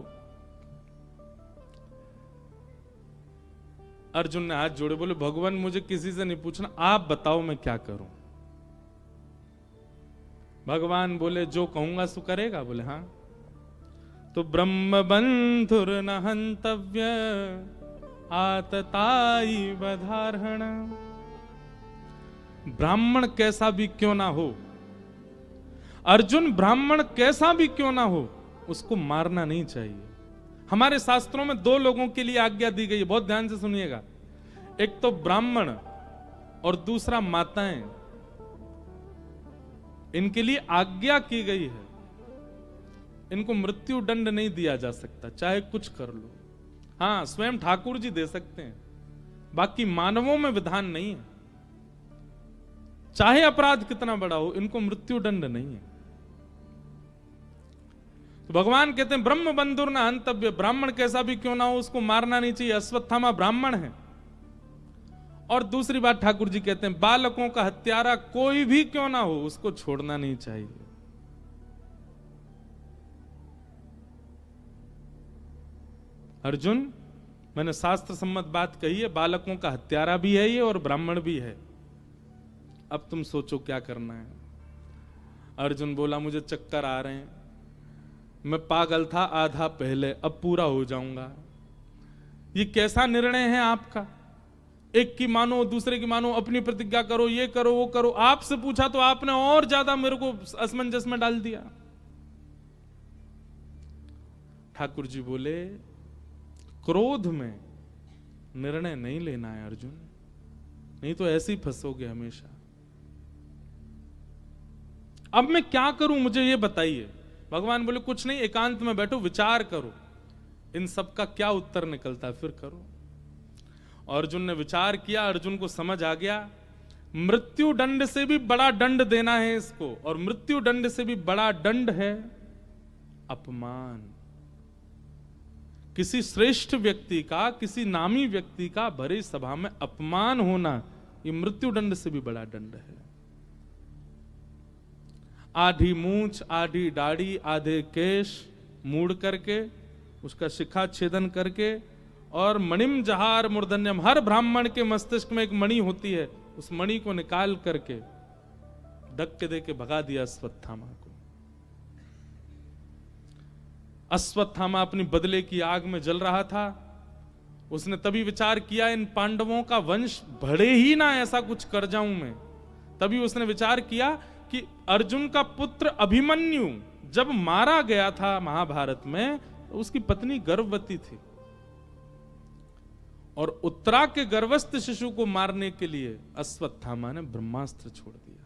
अर्जुन ने हाथ जोड़े, बोले भगवान मुझे किसी से नहीं पूछना, आप बताओ मैं क्या करूं। भगवान बोले जो कहूंगा सो करेगा। बोले हाँ। तो ब्रह्म बंधुर न हंतव्य आतताई बधारहण। ब्राह्मण कैसा भी क्यों ना हो, अर्जुन ब्राह्मण कैसा भी क्यों ना हो, उसको मारना नहीं चाहिए। हमारे शास्त्रों में दो लोगों के लिए आज्ञा दी गई है, बहुत ध्यान से सुनिएगा। एक तो ब्राह्मण और दूसरा माताएं, इनके लिए आज्ञा की गई है। इनको मृत्यु दंड नहीं दिया जा सकता, चाहे कुछ कर लो। हां स्वयं ठाकुर जी दे सकते हैं, बाकी मानवों में विधान नहीं है। चाहे अपराध कितना बड़ा हो, इनको मृत्यु दंड नहीं है। तो भगवान कहते हैं ब्रह्म बंधुर न हंतव्य, ब्राह्मण कैसा भी क्यों ना हो उसको मारना नहीं चाहिए। अश्वत्थामा ब्राह्मण है। और दूसरी बात ठाकुर जी कहते हैं बालकों का हत्यारा कोई भी क्यों ना हो उसको छोड़ना नहीं चाहिए। अर्जुन मैंने शास्त्र सम्मत बात कही है, बालकों का हत्यारा भी है ये और ब्राह्मण भी है। अब तुम सोचो क्या करना है। अर्जुन बोला मुझे चक्कर आ रहे हैं, मैं पागल था आधा पहले, अब पूरा हो जाऊंगा। ये कैसा निर्णय है आपका? एक की मानो दूसरे की मानो, अपनी प्रतिज्ञा करो, ये करो वो करो। आपसे पूछा तो आपने और ज्यादा मेरे को असमंजस में डाल दिया। ठाकुर जी बोले क्रोध में निर्णय नहीं लेना है अर्जुन, नहीं तो ऐसे ही फंसोगे हमेशा। अब मैं क्या करूं मुझे ये बताइए। भगवान बोले कुछ नहीं, एकांत में बैठो विचार करो, इन सब का क्या उत्तर निकलता है फिर करो। अर्जुन ने विचार किया, अर्जुन को समझ आ गया मृत्यु दंड से भी बड़ा दंड देना है इसको, और मृत्यु दंड से भी बड़ा दंड है अपमान। किसी श्रेष्ठ व्यक्ति का, किसी नामी व्यक्ति का भरी सभा में अपमान होना, ये मृत्यु दंड से भी बड़ा दंड है। आधी मूंछ, आधी दाढ़ी, आधे केश मूड़ करके, उसका शिखा छेदन करके, और मणिम जहार मूर्धन्यम, हर ब्राह्मण के मस्तिष्क में एक मणि होती है, उस मणि को निकाल करके धक्के दे के भगा दिया अश्वत्थामा को। अश्वत्थामा अपनी बदले की आग में जल रहा था। उसने तभी विचार किया इन पांडवों का वंश बढ़े ही ना, ऐसा कुछ कर जाऊं मैं। तभी उसने विचार किया कि अर्जुन का पुत्र अभिमन्यु जब मारा गया था महाभारत में, तो उसकी पत्नी गर्भवती थी, और उत्तरा के गर्भस्थ शिशु को मारने के लिए अश्वत्थामा ने ब्रह्मास्त्र छोड़ दिया।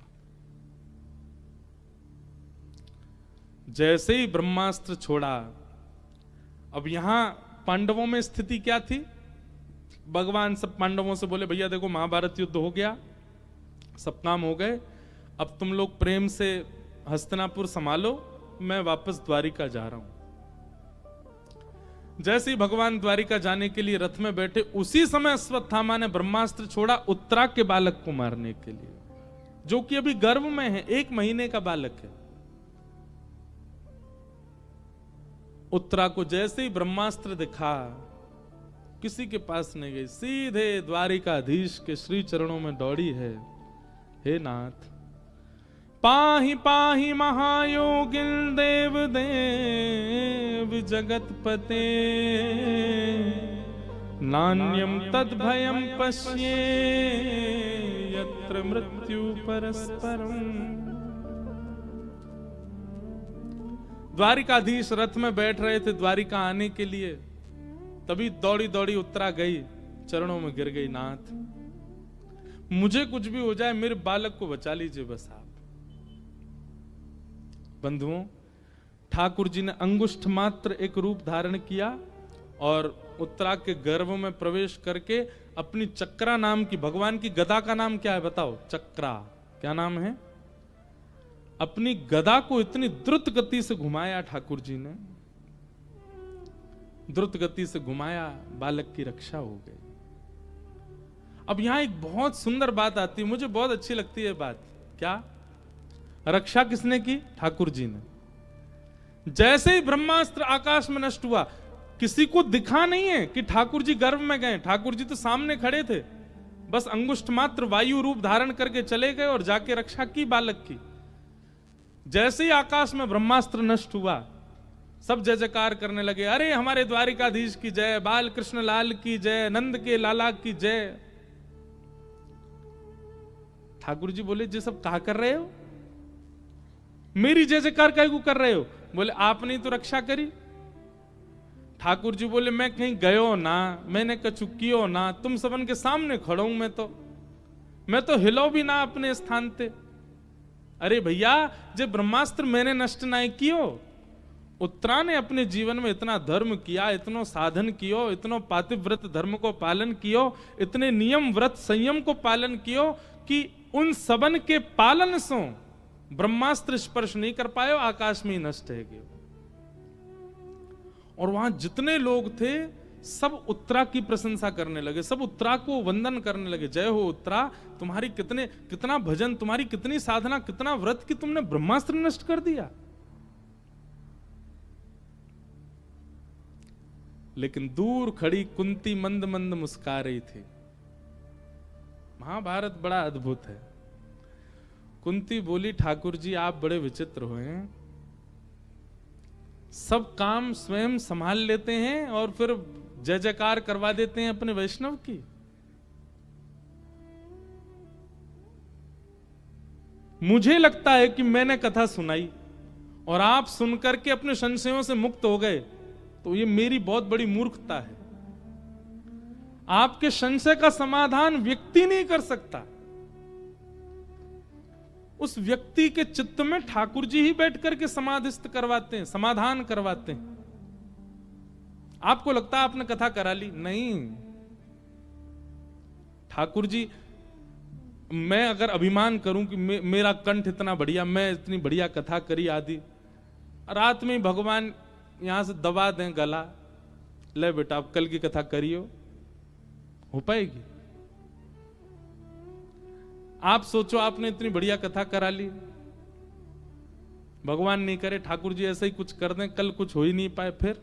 जैसे ही ब्रह्मास्त्र छोड़ा, अब यहां पांडवों में स्थिति क्या थी? भगवान सब पांडवों से बोले भैया देखो महाभारत युद्ध हो गया, सब काम हो गए, अब तुम लोग प्रेम से हस्तिनापुर संभालो, मैं वापस द्वारिका जा रहा हूं। जैसे ही भगवान द्वारिका जाने के लिए रथ में बैठे, उसी समय अश्वत्थामा ने ब्रह्मास्त्र छोड़ा उत्तरा के बालक को मारने के लिए, जो कि अभी गर्भ में है, 1 महीने का बालक है। उत्तरा को जैसे ही ब्रह्मास्त्र दिखा, किसी के पास नहीं गई, सीधे द्वारिकाधीश के श्री चरणों में दौड़ी है। हे नाथ पाहि पाहि महायोगिन देव देव जगतपते, नान्यम तद भयम पश्ये यत्र मृत्यु परस्परम। द्वारिकाधीश रथ में बैठ रहे थे द्वारिका आने के लिए, तभी दौड़ी दौड़ी उत्तरा गई, चरणों में गिर गई। नाथ मुझे कुछ भी हो जाए, मेरे बालक को बचा लीजिए बस आप। बंधुओं, ठाकुर जी ने अंगुष्ठ मात्र एक रूप धारण किया और उत्तरा के गर्भ में प्रवेश करके अपनी चक्रा नाम की, भगवान की गदा का नाम क्या है बताओ? चक्रा। क्या नाम है? अपनी गदा को इतनी द्रुत गति से घुमाया ठाकुर जी ने, द्रुत गति से घुमाया, बालक की रक्षा हो गई। अब यहां एक बहुत सुंदर बात आती है, मुझे बहुत अच्छी लगती है बात। क्या? रक्षा किसने की? ठाकुर जी ने। जैसे ही ब्रह्मास्त्र आकाश में नष्ट हुआ, किसी को दिखा नहीं है कि ठाकुर जी गर्भ में गए। ठाकुर जी तो सामने खड़े थे, बस अंगुष्ठ मात्र वायु रूप धारण करके चले गए और जाके रक्षा की बालक की। जैसे ही आकाश में ब्रह्मास्त्र नष्ट हुआ, सब जय जयकार करने लगे, अरे हमारे द्वारिकाधीश की जय, बाल कृष्ण लाल की जय, नंद के लाला की जय। ठाकुर जी बोले, ये सब कहा कर रहे हो? मेरी जय जयकार काहे को कर रहे हो? बोले, आपने तो रक्षा करी। ठाकुर जी बोले, मैं कहीं गयो ना, मैंने कछु कियो ना, तुम सबन के सामने खड़ो हूं, मैं तो हिलो भी ना अपने स्थान पे। अरे भैया, जे ब्रह्मास्त्र मैंने नष्ट ना कियो, उत्तरा ने अपने जीवन में इतना धर्म किया, इतनो साधन कियो, इतनो पातिव्रत धर्म को पालन कियो, इतने नियम व्रत संयम को पालन कियो कि उन सबन के पालन सो ब्रह्मास्त्र स्पर्श नहीं कर पाए, आकाश में ही नष्ट है गए। और वहां जितने लोग थे सब उत्तरा की प्रशंसा करने लगे, सब उत्तरा को वंदन करने लगे। जय हो उत्तरा, तुम्हारी कितना भजन, तुम्हारी कितनी साधना, कितना व्रत कि तुमने ब्रह्मास्त्र नष्ट कर दिया। लेकिन दूर खड़ी कुंती मंद मंद मुस्का रही थी। महाभारत बड़ा अद्भुत है। कुंती बोली, ठाकुर जी आप बड़े विचित्र हुए, सब काम स्वयं संभाल लेते हैं और फिर जय जयकार करवा देते हैं अपने वैष्णव की। मुझे लगता है कि मैंने कथा सुनाई और आप सुनकर के अपने संशयों से मुक्त हो गए, तो ये मेरी बहुत बड़ी मूर्खता है। आपके संशय का समाधान व्यक्ति नहीं कर सकता, उस व्यक्ति के चित्त में ठाकुर जी ही बैठ करके समाधिस्थ करवाते हैं, समाधान करवाते हैं। आपको लगता है आपने कथा करा ली? नहीं। ठाकुर जी, मैं अगर अभिमान करूं कि मेरा कंठ इतना बढ़िया, मैं इतनी बढ़िया कथा करी आदि, रात में भगवान यहां से दबा दें गला, ले बेटा आप कल की कथा करियो, हो पाएगी? आप सोचो आपने इतनी बढ़िया कथा करा ली, भगवान नहीं करे ठाकुर जी ऐसे ही कुछ कर दें, कल कुछ हो ही नहीं पाए। फिर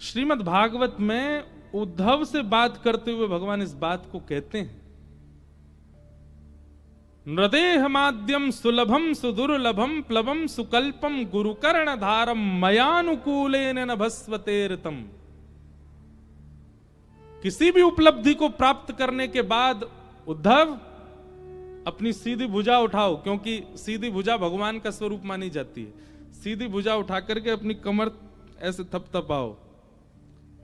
श्रीमद् भागवत में उद्धव से बात करते हुए भगवान इस बात को कहते हैं, नृदेह माद्यम सुलभम सुदुर्लभम प्लवम सुकल्पम गुरुकर्ण धारम मयानुकूलेन नभस्वतेरतम। किसी भी उपलब्धि को प्राप्त करने के बाद उद्धव अपनी सीधी भुजा उठाओ, क्योंकि सीधी भुजा भगवान का स्वरूप मानी जाती है। सीधी भुजा उठा करके अपनी कमर ऐसे थपथपाओ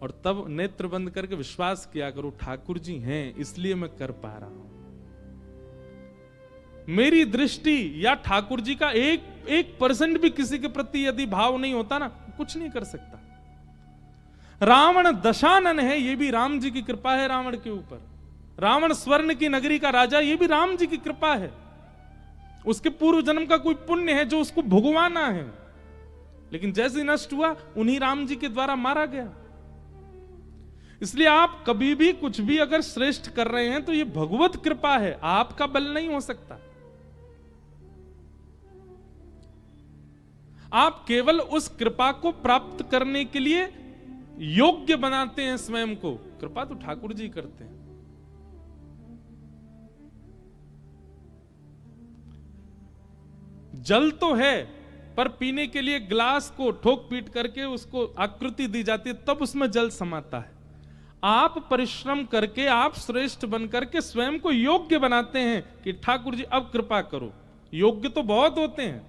और तब नेत्र बंद करके विश्वास किया करो, ठाकुर जी हैं इसलिए मैं कर पा रहा हूं। मेरी दृष्टि या ठाकुर जी का 1% भी किसी के प्रति यदि भाव नहीं होता ना, कुछ नहीं कर सकता। रावण दशानन है, ये भी राम जी की कृपा है रावण के ऊपर। रावण स्वर्ण की नगरी का राजा, ये भी राम जी की कृपा है। उसके पूर्व जन्म का कोई पुण्य है जो उसको भुगवाना है, लेकिन जैसे नष्ट हुआ उन्हीं राम जी के द्वारा मारा गया। इसलिए आप कभी भी कुछ भी अगर श्रेष्ठ कर रहे हैं तो ये भगवत कृपा है, आपका बल नहीं हो सकता। आप केवल उस कृपा को प्राप्त करने के लिए योग्य बनाते हैं स्वयं को। कृपा तो ठाकुर जी करते हैं। जल तो है, पर पीने के लिए ग्लास को ठोक पीट करके उसको आकृति दी जाती है, तब उसमें जल समाता है। आप परिश्रम करके, आप श्रेष्ठ बन करके स्वयं को योग्य बनाते हैं कि ठाकुर जी अब कृपा करो। योग्य तो बहुत होते हैं,